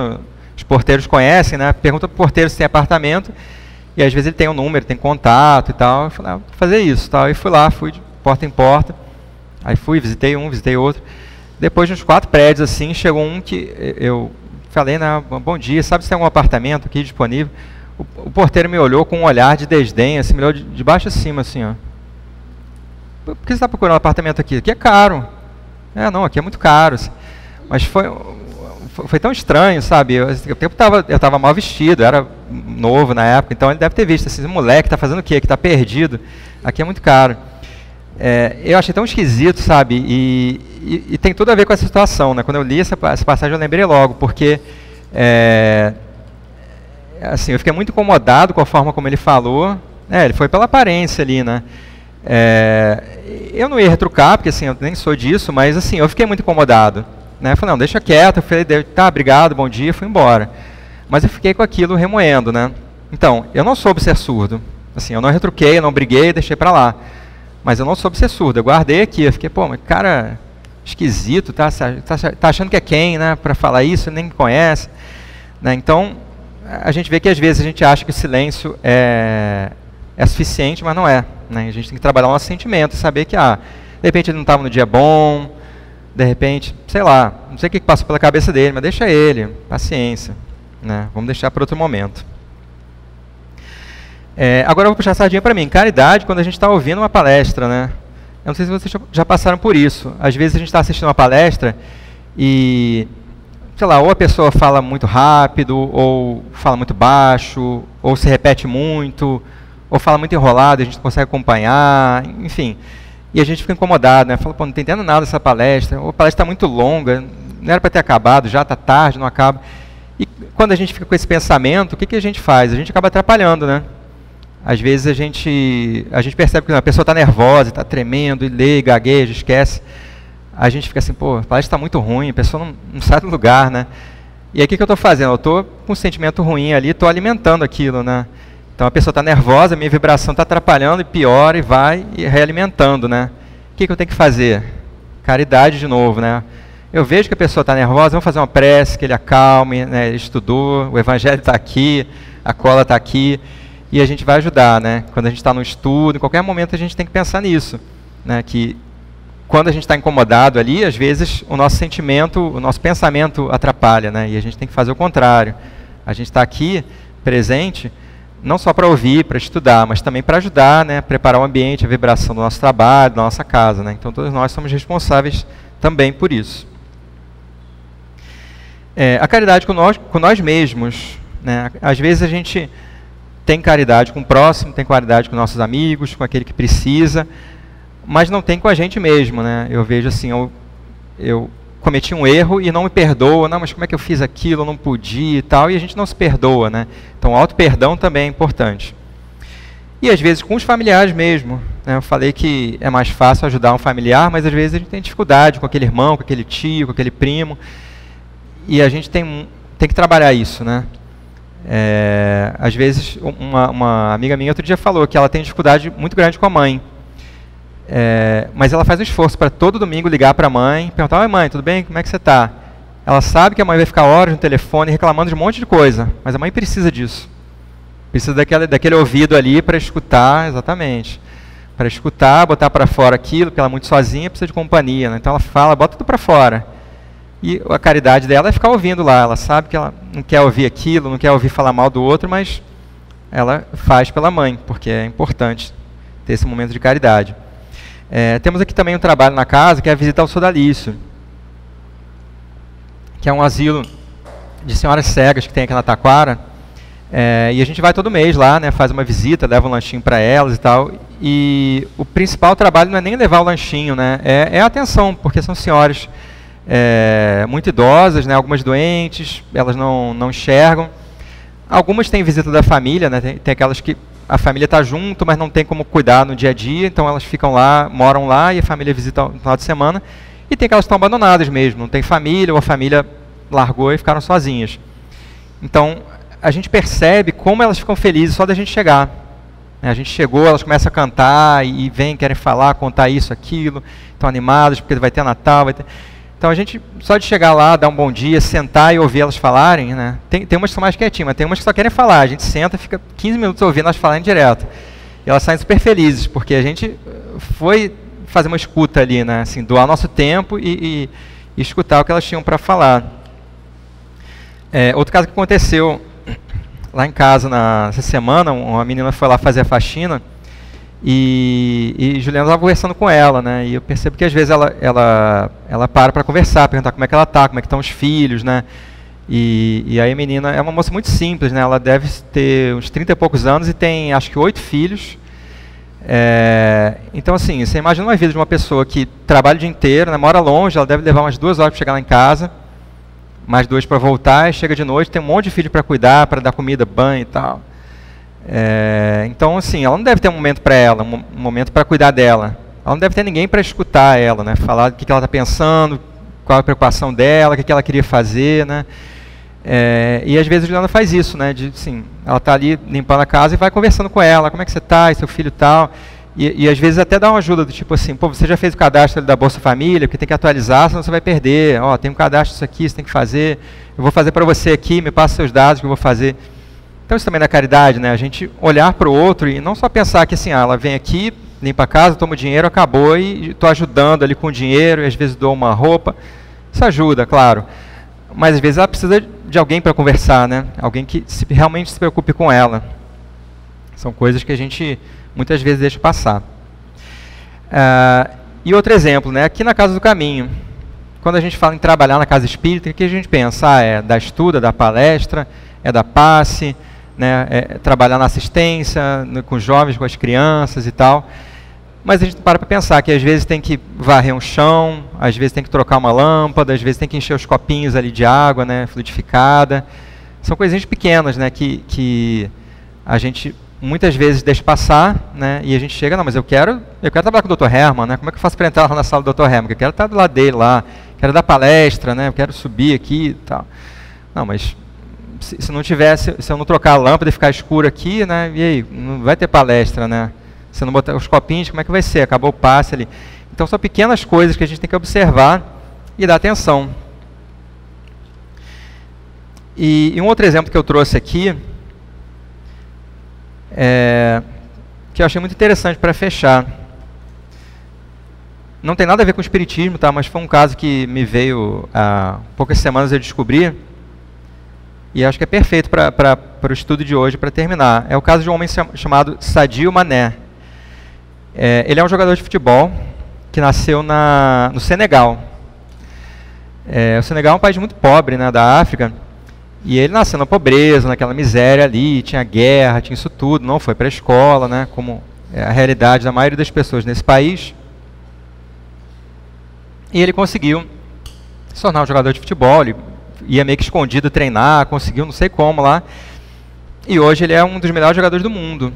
os porteiros conhecem, né? Pergunta para o porteiro se tem apartamento. E às vezes ele tem um número, tem contato e tal. Eu falei, vou fazer isso. Tal. E fui lá, fui de porta em porta. Aí visitei um, visitei outro. Depois de uns 4 prédios assim, chegou um que eu falei, bom dia, sabe se tem algum apartamento aqui disponível? O porteiro me olhou com um olhar de desdém, assim, me olhou de baixo a cima, assim, ó. Por que você está procurando um apartamento aqui? Aqui é caro. Não, aqui é muito caro. Assim. Mas foi tão estranho, sabe? Eu estava mal vestido, era novo na época, então ele deve ter visto, esse moleque está fazendo o quê? Que está perdido, aqui é muito caro. Eu achei tão esquisito, sabe? E tem tudo a ver com essa situação, né? Quando eu li essa passagem eu lembrei logo, porque assim, eu fiquei muito incomodado com a forma como ele falou. Ele foi pela aparência ali, né? Eu não ia retrucar, porque assim, eu nem sou disso, mas assim, eu fiquei muito incomodado. Eu falei, não, deixa quieto, eu falei, tá, obrigado, bom dia, fui embora. Mas eu fiquei com aquilo remoendo, né? Então, eu não soube ser surdo. Assim, eu não retruquei, eu não briguei, deixei pra lá. Mas eu não soube ser surdo, eu guardei aqui, eu fiquei, mas cara esquisito, tá achando que é quem, né, pra falar isso, nem me conhece. Né? Então, a gente vê que às vezes a gente acha que o silêncio é suficiente, mas não é. Né? A gente tem que trabalhar o nosso sentimento, saber que, de repente ele não estava no dia bom, de repente, sei lá, não sei o que passou pela cabeça dele, mas deixa ele, paciência, né? Vamos deixar para outro momento. Agora eu vou puxar a sardinha para mim. Caridade, quando a gente está ouvindo uma palestra, né? Eu não sei se vocês já passaram por isso. Às vezes a gente está assistindo uma palestra e, sei lá, ou a pessoa fala muito rápido, ou fala muito baixo, ou se repete muito, ou fala muito enrolado, a gente não consegue acompanhar, enfim. E a gente fica incomodado, né? Fala, não estou entendendo nada dessa palestra, ou a palestra está muito longa, não era para ter acabado, já está tarde, não acaba. E quando a gente fica com esse pensamento, o que a gente faz? A gente acaba atrapalhando, né? Às vezes a gente percebe que a pessoa está nervosa, está tremendo, e lê, gagueja, esquece. A gente fica assim, a palestra está muito ruim, a pessoa não sai do lugar, né? E aí o que eu estou fazendo? Eu estou com um sentimento ruim ali, estou alimentando aquilo, né? Então a pessoa está nervosa, a minha vibração está atrapalhando e piora e vai e realimentando, né? O que eu tenho que fazer? Caridade de novo, né? Eu vejo que a pessoa está nervosa, vamos fazer uma prece, que ele acalme, né? Ele estudou, o Evangelho está aqui, a cola está aqui. e a gente vai ajudar, né? Quando a gente está no estudo, em qualquer momento a gente tem que pensar nisso, né? Que quando a gente está incomodado ali, às vezes o nosso sentimento, o nosso pensamento atrapalha, né? E a gente tem que fazer o contrário. A gente está aqui, presente, não só para ouvir, para estudar, mas também para ajudar, né? Preparar o ambiente, a vibração do nosso trabalho, da nossa casa, né? Então todos nós somos responsáveis também por isso. A caridade com nós mesmos, né? Às vezes a gente tem caridade com o próximo, tem caridade com nossos amigos, com aquele que precisa, mas não tem com a gente mesmo, né? Eu vejo assim, eu cometi um erro e não me perdoa, não, mas como é que eu fiz aquilo, eu não podia e tal, e a gente não se perdoa, né? Então o auto-perdão também é importante. E às vezes com os familiares mesmo, né? Eu falei que é mais fácil ajudar um familiar, mas às vezes a gente tem dificuldade com aquele irmão, com aquele tio, com aquele primo, e a gente tem que trabalhar isso, né? Às vezes, uma amiga minha outro dia falou que ela tem dificuldade muito grande com a mãe. Mas ela faz um esforço para todo domingo ligar para a mãe, perguntar: oi mãe, tudo bem? Como é que você está? Ela sabe que a mãe vai ficar horas no telefone reclamando de um monte de coisa, mas a mãe precisa disso. Precisa daquele ouvido ali para escutar, exatamente. Para escutar, botar para fora aquilo, porque ela é muito sozinha, precisa de companhia, né? Então ela fala, bota tudo para fora. E a caridade dela é ficar ouvindo lá. Ela sabe que ela não quer ouvir aquilo, não quer ouvir falar mal do outro, mas ela faz pela mãe, porque é importante ter esse momento de caridade. Temos aqui também um trabalho na casa, que é a visita ao sodalício, que é um asilo de senhoras cegas que tem aqui na Taquara. E a gente vai todo mês lá, né, faz uma visita, leva um lanchinho para elas e tal. E o principal trabalho não é nem levar o lanchinho, né, é a atenção, porque são senhoras muito idosas, né, algumas doentes, elas não enxergam. Algumas têm visita da família, né, tem aquelas que a família está junto, mas não tem como cuidar no dia a dia, então elas ficam lá, moram lá e a família visita no final de semana. E tem aquelas que estão abandonadas mesmo, não tem família, ou a família largou e ficaram sozinhas. Então a gente percebe como elas ficam felizes só da gente chegar. A gente chegou, elas começam a cantar e vêm, querem falar, contar isso, aquilo, estão animadas porque vai ter Natal, vai ter... Então a gente, só de chegar lá, dar um bom dia, sentar e ouvir elas falarem, né? Tem umas que são mais quietinhas, mas tem umas que só querem falar. A gente senta, fica 15 minutos ouvindo elas falarem direto. E elas saem super felizes, porque a gente foi fazer uma escuta ali, né? Assim, doar nosso tempo e escutar o que elas tinham para falar. Outro caso que aconteceu lá em casa nessa semana, uma menina foi lá fazer a faxina, e Juliana estava conversando com ela, né? E eu percebo que às vezes ela para conversar, perguntar como é que ela está, como é que estão os filhos, né? E aí a menina é uma moça muito simples, né? Ela deve ter uns 30 e poucos anos e tem, acho que 8 filhos. Então assim, você imagina uma vida de uma pessoa que trabalha o dia inteiro, né? Mora longe, ela deve levar umas 2 horas para chegar lá em casa, mais 2 para voltar, e chega de noite, tem um monte de filho para cuidar, para dar comida, banho e tal. Então, assim, ela não deve ter um momento para ela, um momento para cuidar dela. Ela não deve ter ninguém para escutar ela, né? Falar o que ela está pensando, qual é a preocupação dela, o que ela queria fazer, né? E às vezes a Juliana faz isso, né? Assim, ela está ali limpando a casa e vai conversando com ela, como é que você está, e seu filho tal. E às vezes até dá uma ajuda, do tipo assim, pô, você já fez o cadastro da Bolsa Família, porque tem que atualizar, senão você vai perder. Ó, tem um cadastro disso aqui, você tem que fazer. Eu vou fazer para você aqui, me passa seus dados que eu vou fazer. Então isso também é da caridade, né? A gente olhar para o outro e não só pensar que assim, ela vem aqui, limpa a casa, toma o dinheiro, acabou e estou ajudando ali com o dinheiro, e às vezes dou uma roupa. Isso ajuda, claro. Mas às vezes ela precisa de alguém para conversar, né? Alguém que realmente se preocupe com ela. São coisas que a gente muitas vezes deixa passar. E outro exemplo, né? Aqui na Casa do Caminho, quando a gente fala em trabalhar na casa espírita, o que a gente pensa? É da estuda, da palestra, é da passe, né? Trabalhar na assistência, com os jovens, com as crianças e tal. Mas a gente para pensar que às vezes tem que varrer um chão, às vezes tem que trocar uma lâmpada, às vezes tem que encher os copinhos ali de água, né, fluidificada. São coisinhas pequenas, né, que a gente muitas vezes deixa passar, né, e a gente chega, não, mas eu quero trabalhar com o Dr. Herman, né, como é que eu faço para entrar lá na sala do Dr. Herman? Eu quero estar do lado dele lá, quero dar palestra, né, eu quero subir aqui e tal. Não, mas se não tivesse, se eu não trocar a lâmpada e ficar escuro aqui, né, e aí, não vai ter palestra, né? Se não botar os copinhos, como é que vai ser? Acabou o passe ali. Então são pequenas coisas que a gente tem que observar e dar atenção. E um outro exemplo que eu trouxe aqui que eu achei muito interessante para fechar. Não tem nada a ver com o espiritismo, tá? Mas foi um caso que me veio há poucas semanas eu descobri, e acho que é perfeito para o estudo de hoje, para terminar. É o caso de um homem chamado Sadio Mané. Ele é um jogador de futebol que nasceu no Senegal. O Senegal é um país muito pobre, né, da África, e ele nasceu na pobreza, naquela miséria ali, tinha guerra, tinha isso tudo, não foi para a escola, né, como é a realidade da maioria das pessoas nesse país. E ele conseguiu se tornar um jogador de futebol, ele ia meio que escondido treinar, conseguiu não sei como lá, e hoje ele é um dos melhores jogadores do mundo.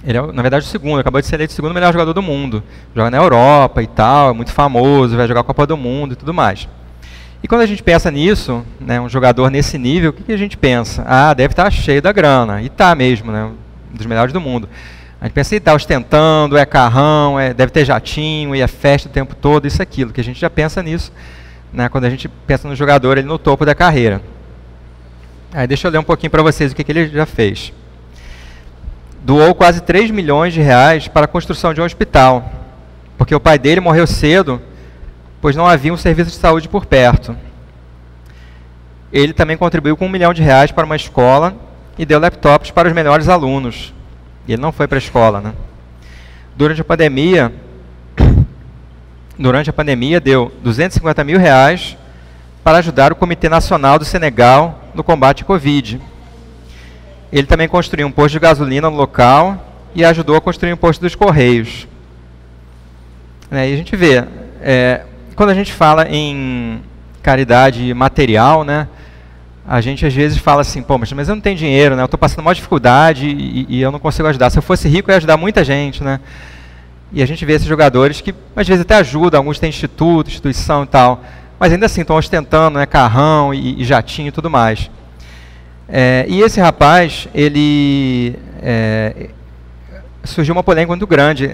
Ele é, na verdade, o segundo, acabou de ser eleito o segundo melhor jogador do mundo. Joga na Europa e tal, é muito famoso, vai jogar a Copa do Mundo e tudo mais. E quando a gente pensa nisso, né, um jogador nesse nível, o que a gente pensa? Ah, deve estar cheio da grana. E está mesmo, né, um dos melhores do mundo. A gente pensa, está ostentando, é carrão, deve ter jatinho, e é festa o tempo todo, isso, aquilo, que a gente já pensa nisso, né, quando a gente pensa no jogador ele no topo da carreira. Aí deixa eu ler um pouquinho para vocês o que ele já fez. Doou quase 3 milhões de reais para a construção de um hospital, porque o pai dele morreu cedo, pois não havia um serviço de saúde por perto. Ele também contribuiu com 1 milhão de reais para uma escola e deu laptops para os melhores alunos. E ele não foi para a escola, né? Durante a pandemia, deu 250 mil reais para ajudar o Comitê Nacional do Senegal no combate à Covid. Ele também construiu um posto de gasolina no local e ajudou a construir um posto dos Correios. E a gente vê, quando a gente fala em caridade material, né, a gente às vezes fala assim, pô, mas eu não tenho dinheiro, né, eu estou passando maior dificuldade e eu não consigo ajudar. Se eu fosse rico, eu ia ajudar muita gente, né? E a gente vê esses jogadores que às vezes até ajudam, alguns têm instituto, instituição e tal, mas ainda assim estão ostentando, né, carrão e jatinho e tudo mais. E esse rapaz, surgiu uma polêmica muito grande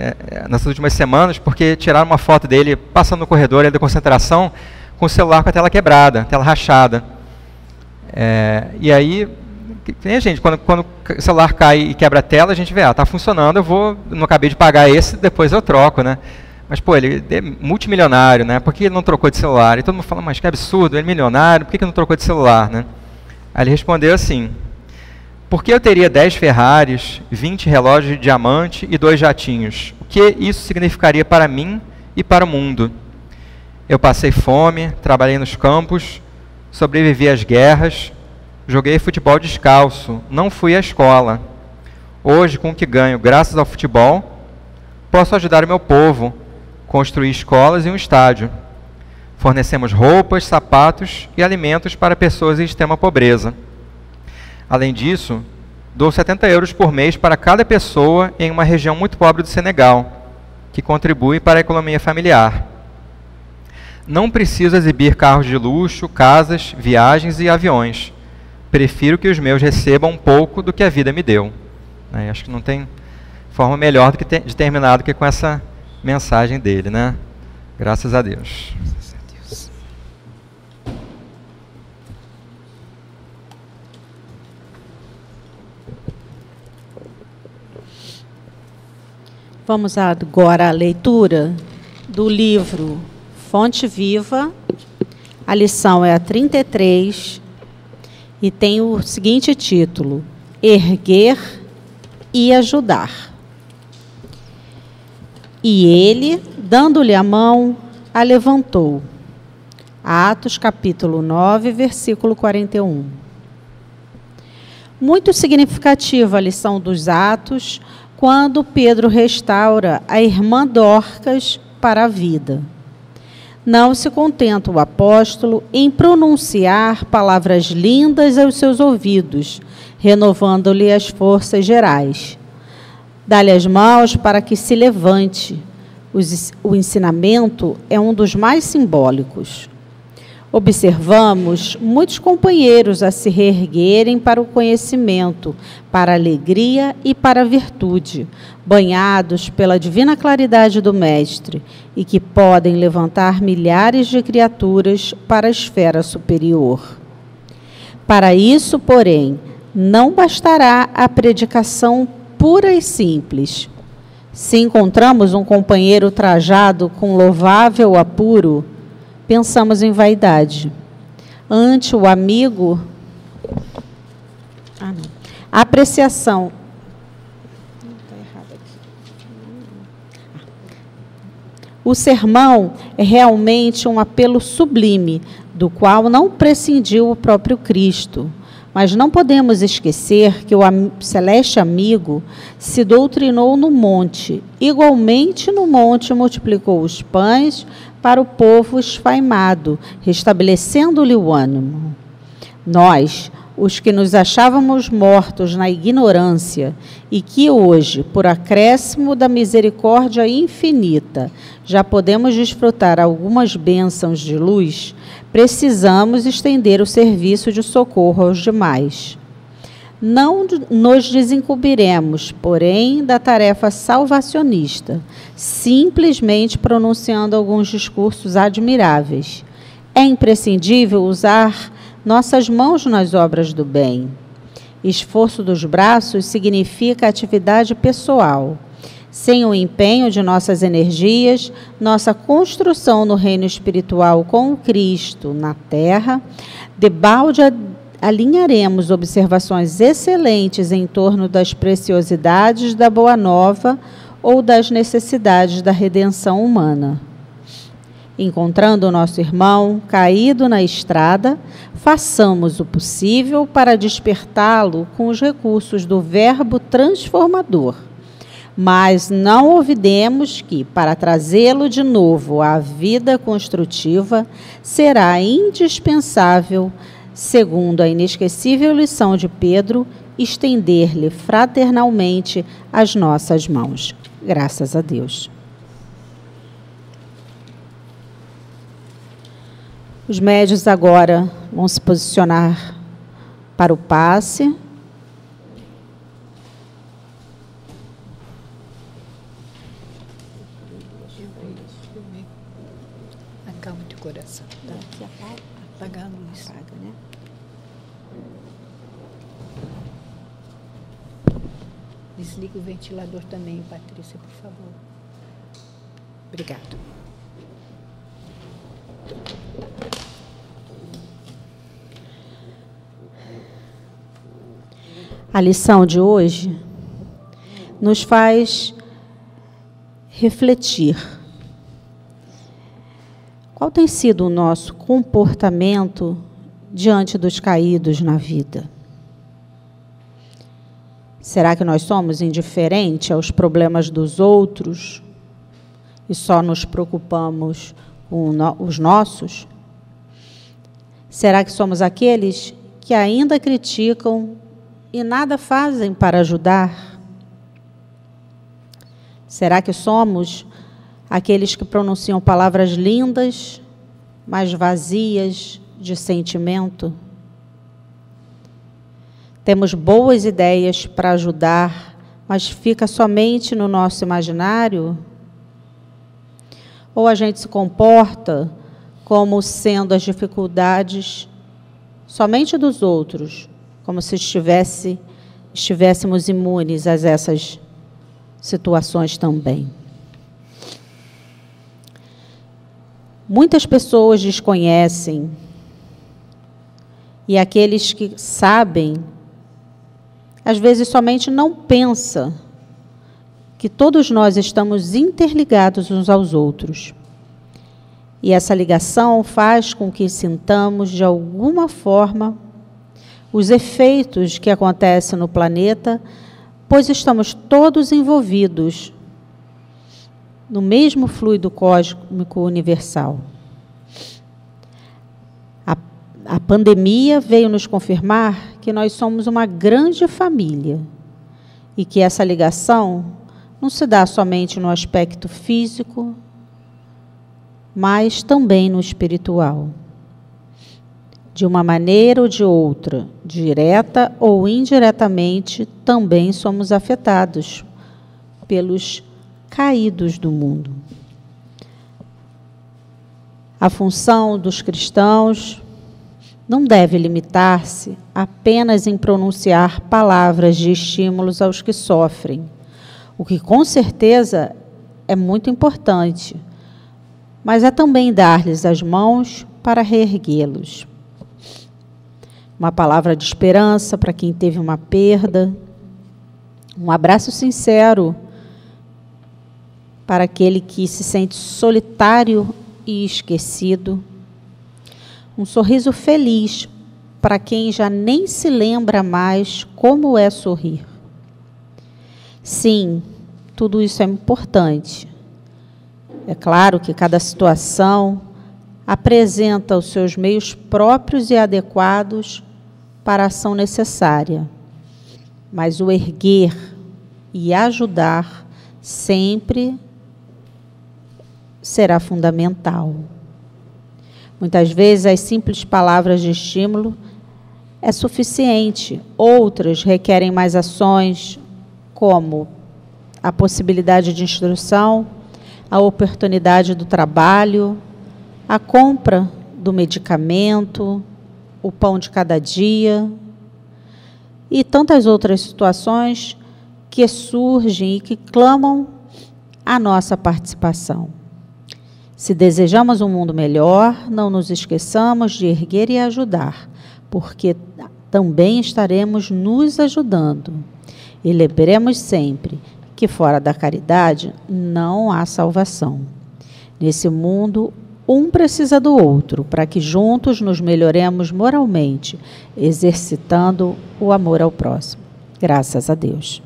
nessas últimas semanas, porque tiraram uma foto dele passando no corredor da concentração com o celular com a tela quebrada, tela rachada. E aí, gente, quando o celular cai e quebra a tela, a gente vê, está funcionando, não acabei de pagar esse, depois eu troco, né? Mas, pô, ele é multimilionário, né? Por que ele não trocou de celular? E todo mundo fala, mas que absurdo, ele é milionário, por que ele não trocou de celular, né? Aí ele respondeu assim, por que eu teria 10 Ferraris, 20 relógios de diamante e 2 jatinhos? O que isso significaria para mim e para o mundo? Eu passei fome, trabalhei nos campos, sobrevivi às guerras, joguei futebol descalço, não fui à escola. Hoje, com o que ganho graças ao futebol, posso ajudar o meu povo, construir escolas e um estádio. Fornecemos roupas, sapatos e alimentos para pessoas em extrema pobreza. Além disso, dou 70 euros por mês para cada pessoa em uma região muito pobre do Senegal, que contribui para a economia familiar. Não preciso exibir carros de luxo, casas, viagens e aviões. Prefiro que os meus recebam um pouco do que a vida me deu. Acho que não tem forma melhor de terminar do que com essa mensagem dele, né? Graças a Deus. Vamos agora à leitura do livro Fonte Viva. A lição é a 33 e tem o seguinte título: Erguer e Ajudar. E ele, dando-lhe a mão, a levantou. Atos, capítulo 9, versículo 41. Muito significativa a lição dos Atos, quando Pedro restaura a irmã Dorcas para a vida. Não se contenta o apóstolo em pronunciar palavras lindas aos seus ouvidos, renovando-lhe as forças gerais. Dá-lhe as mãos para que se levante. O ensinamento é um dos mais simbólicos. Observamos muitos companheiros a se reerguerem para o conhecimento, para a alegria e para a virtude, banhados pela divina claridade do Mestre, e que podem levantar milhares de criaturas para a esfera superior. Para isso, porém, não bastará a predicação pura e simples. Se encontramos um companheiro trajado com louvável apuro, pensamos em vaidade. Ante o amigo, a apreciação. O sermão é realmente um apelo sublime, do qual não prescindiu o próprio Cristo. Mas não podemos esquecer que o celeste amigo se doutrinou no monte. Igualmente no monte multiplicou os pães para o povo esfaimado, restabelecendo-lhe o ânimo. Nós, os que nos achávamos mortos na ignorância e que hoje, por acréscimo da misericórdia infinita, já podemos desfrutar algumas bênçãos de luz, precisamos estender o serviço de socorro aos demais. Não nos desincumbiremos, porém, da tarefa salvacionista, simplesmente pronunciando alguns discursos admiráveis. É imprescindível usar nossas mãos nas obras do bem. Esforço dos braços significa atividade pessoal. Sem o empenho de nossas energias, nossa construção no reino espiritual com o Cristo na terra, debalde alinharemos observações excelentes em torno das preciosidades da Boa Nova ou das necessidades da redenção humana. Encontrando o nosso irmão caído na estrada, façamos o possível para despertá-lo com os recursos do verbo transformador. Mas não olvidemos que, para trazê-lo de novo à vida construtiva, será indispensável, segundo a inesquecível lição de Pedro, estender-lhe fraternalmente as nossas mãos. Graças a Deus. Os médios agora vão se posicionar para o passe. Acalma teu coração. Tá? Apagar a luz. Apaga, né? Desliga o ventilador também, Patrícia, por favor. Obrigado. A lição de hoje nos faz refletir. Qual tem sido o nosso comportamento diante dos caídos na vida? Será que nós somos indiferentes aos problemas dos outros e só nos preocupamos com os nossos? Será que somos aqueles que ainda criticam e nada fazem para ajudar? Será que somos aqueles que pronunciam palavras lindas, mas vazias de sentimento? Temos boas ideias para ajudar, mas fica somente no nosso imaginário? Ou a gente se comporta como sendo as dificuldades somente dos outros, como se estivéssemos imunes a essas situações também? Muitas pessoas desconhecem, e aqueles que sabem, às vezes somente não pensam que todos nós estamos interligados uns aos outros. E essa ligação faz com que sintamos, de alguma forma, os efeitos que acontecem no planeta, pois estamos todos envolvidos no mesmo fluido cósmico universal. A pandemia veio nos confirmar que nós somos uma grande família e que essa ligação não se dá somente no aspecto físico, mas também no espiritual. De uma maneira ou de outra, direta ou indiretamente, também somos afetados pelos caídos do mundo. A função dos cristãos não deve limitar-se apenas em pronunciar palavras de estímulos aos que sofrem, o que com certeza é muito importante, mas é também dar-lhes as mãos para reerguê-los. Uma palavra de esperança para quem teve uma perda, um abraço sincero para aquele que se sente solitário e esquecido, um sorriso feliz para quem já nem se lembra mais como é sorrir. Sim, tudo isso é importante. É claro que cada situação apresenta os seus meios próprios e adequados para a ação necessária, mas o erguer e ajudar sempre será fundamental. Muitas vezes as simples palavras de estímulo é suficiente, outras requerem mais ações, como a possibilidade de instrução, a oportunidade do trabalho, a compra do medicamento, o pão de cada dia e tantas outras situações que surgem e que clamam a nossa participação. Se desejamos um mundo melhor, não nos esqueçamos de erguer e ajudar, porque também estaremos nos ajudando. E lembremos sempre que fora da caridade não há salvação. Nesse mundo, um precisa do outro, para que juntos nos melhoremos moralmente, exercitando o amor ao próximo. Graças a Deus.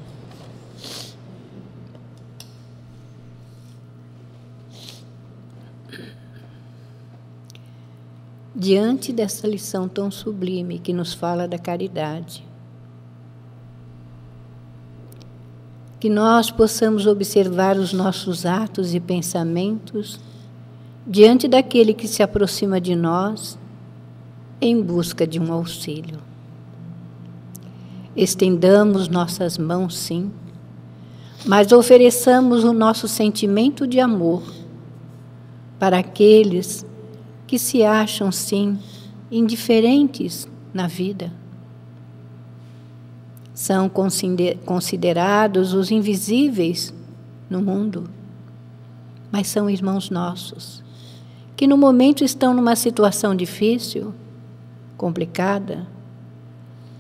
Diante dessa lição tão sublime que nos fala da caridade, que nós possamos observar os nossos atos e pensamentos diante daquele que se aproxima de nós em busca de um auxílio. Estendamos nossas mãos, sim, mas ofereçamos o nosso sentimento de amor para aqueles que se acham, sim, indiferentes na vida. São considerados os invisíveis no mundo, mas são irmãos nossos, que no momento estão numa situação difícil, complicada,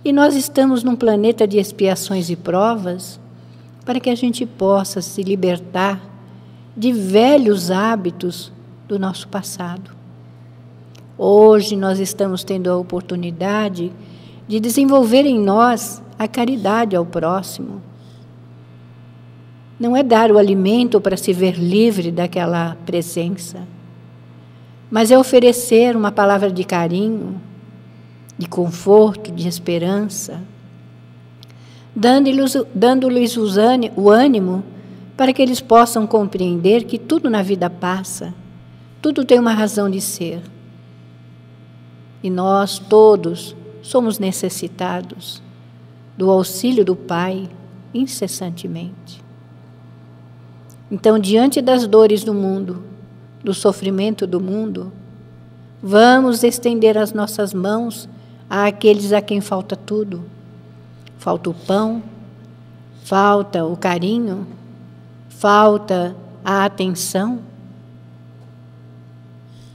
e nós estamos num planeta de expiações e provas para que a gente possa se libertar de velhos hábitos do nosso passado. Hoje nós estamos tendo a oportunidade de desenvolver em nós a caridade ao próximo. Não é dar o alimento para se ver livre daquela presença, mas é oferecer uma palavra de carinho, de conforto, de esperança, dando-lhes o ânimo para que eles possam compreender que tudo na vida passa, tudo tem uma razão de ser. E nós todos somos necessitados do auxílio do Pai incessantemente. Então, diante das dores do mundo, do sofrimento do mundo, vamos estender as nossas mãos àqueles a quem falta tudo. Falta o pão, falta o carinho, falta a atenção.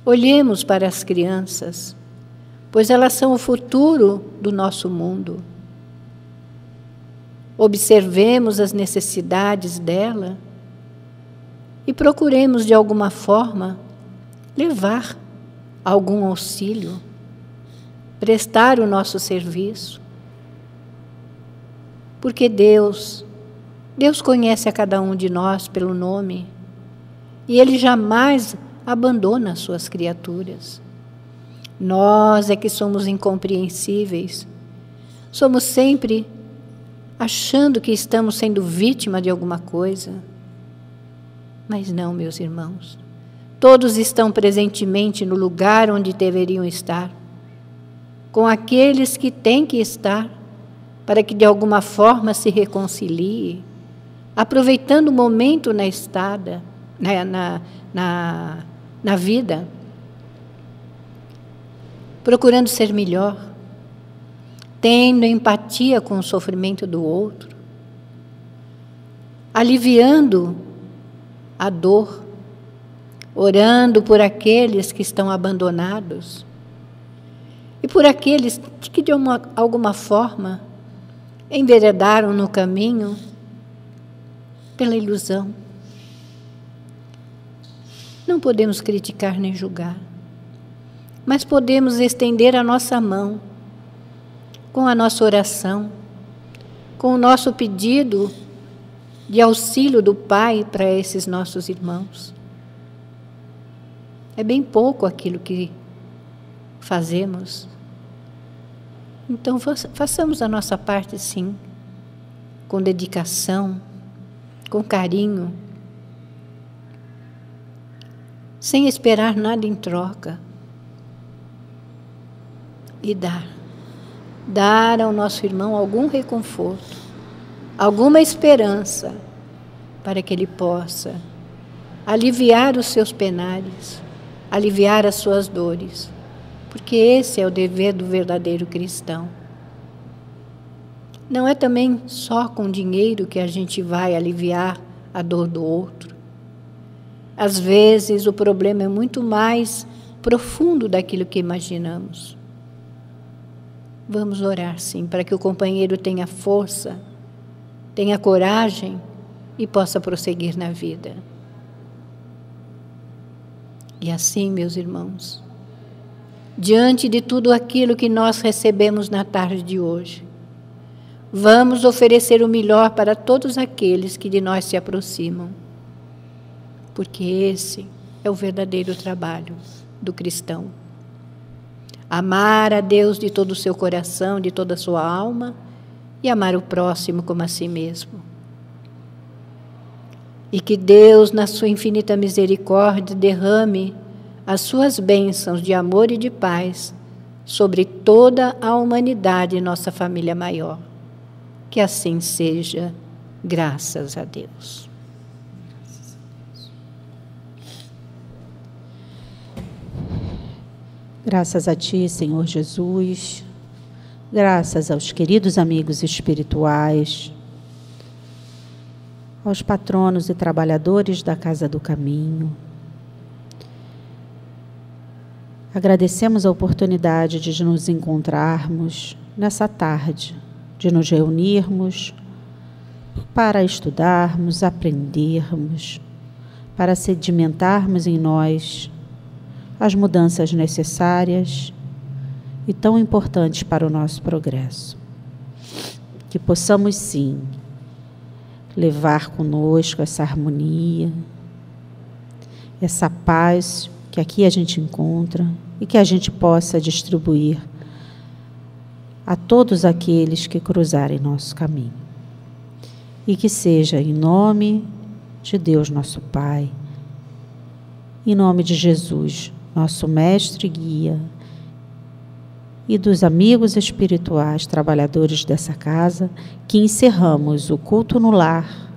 Olhemos para as crianças, pois elas são o futuro do nosso mundo. Observemos as necessidades dela e procuremos, de alguma forma, levar algum auxílio, prestar o nosso serviço. Porque Deus conhece a cada um de nós pelo nome e Ele jamais abandona as suas criaturas. Nós é que somos incompreensíveis, somos sempre achando que estamos sendo vítima de alguma coisa. Mas não, meus irmãos, todos estão presentemente no lugar onde deveriam estar, com aqueles que têm que estar, para que de alguma forma se reconcilie, aproveitando o momento na estada, na vida. procurando ser melhor, tendo empatia com o sofrimento do outro, aliviando a dor, orando por aqueles que estão abandonados e por aqueles que de alguma forma enveredaram no caminho pela ilusão. Não podemos criticar nem julgar, mas podemos estender a nossa mão com a nossa oração, com o nosso pedido de auxílio do Pai para esses nossos irmãos. É bem pouco aquilo que fazemos. Então, façamos a nossa parte, sim, com dedicação, com carinho, sem esperar nada em troca. E dar ao nosso irmão algum reconforto, alguma esperança, para que ele possa aliviar os seus penares, aliviar as suas dores, porque esse é o dever do verdadeiro cristão. Não é também só com dinheiro que a gente vai aliviar a dor do outro. Às vezes o problema é muito mais profundo daquilo que imaginamos. Vamos orar, sim, para que o companheiro tenha força, tenha coragem e possa prosseguir na vida. E assim, meus irmãos, diante de tudo aquilo que nós recebemos na tarde de hoje, vamos oferecer o melhor para todos aqueles que de nós se aproximam, porque esse é o verdadeiro trabalho do cristão. Amar a Deus de todo o seu coração, de toda a sua alma, e amar o próximo como a si mesmo. E que Deus, na sua infinita misericórdia, derrame as suas bênçãos de amor e de paz sobre toda a humanidade e nossa família maior. Que assim seja, graças a Deus. Graças a Ti, Senhor Jesus, graças aos queridos amigos espirituais, aos patronos e trabalhadores da Casa do Caminho. Agradecemos a oportunidade de nos encontrarmos nessa tarde, de nos reunirmos para estudarmos, aprendermos, para sedimentarmos em nós as mudanças necessárias e tão importantes para o nosso progresso. Que possamos, sim, levar conosco essa harmonia, essa paz que aqui a gente encontra e que a gente possa distribuir a todos aqueles que cruzarem nosso caminho. E que seja em nome de Deus, nosso Pai, em nome de Jesus, nosso mestre e guia, e dos amigos espirituais, trabalhadores dessa casa, que encerramos o culto no lar,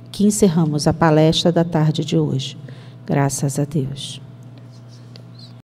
que encerramos a palestra da tarde de hoje. Graças a Deus.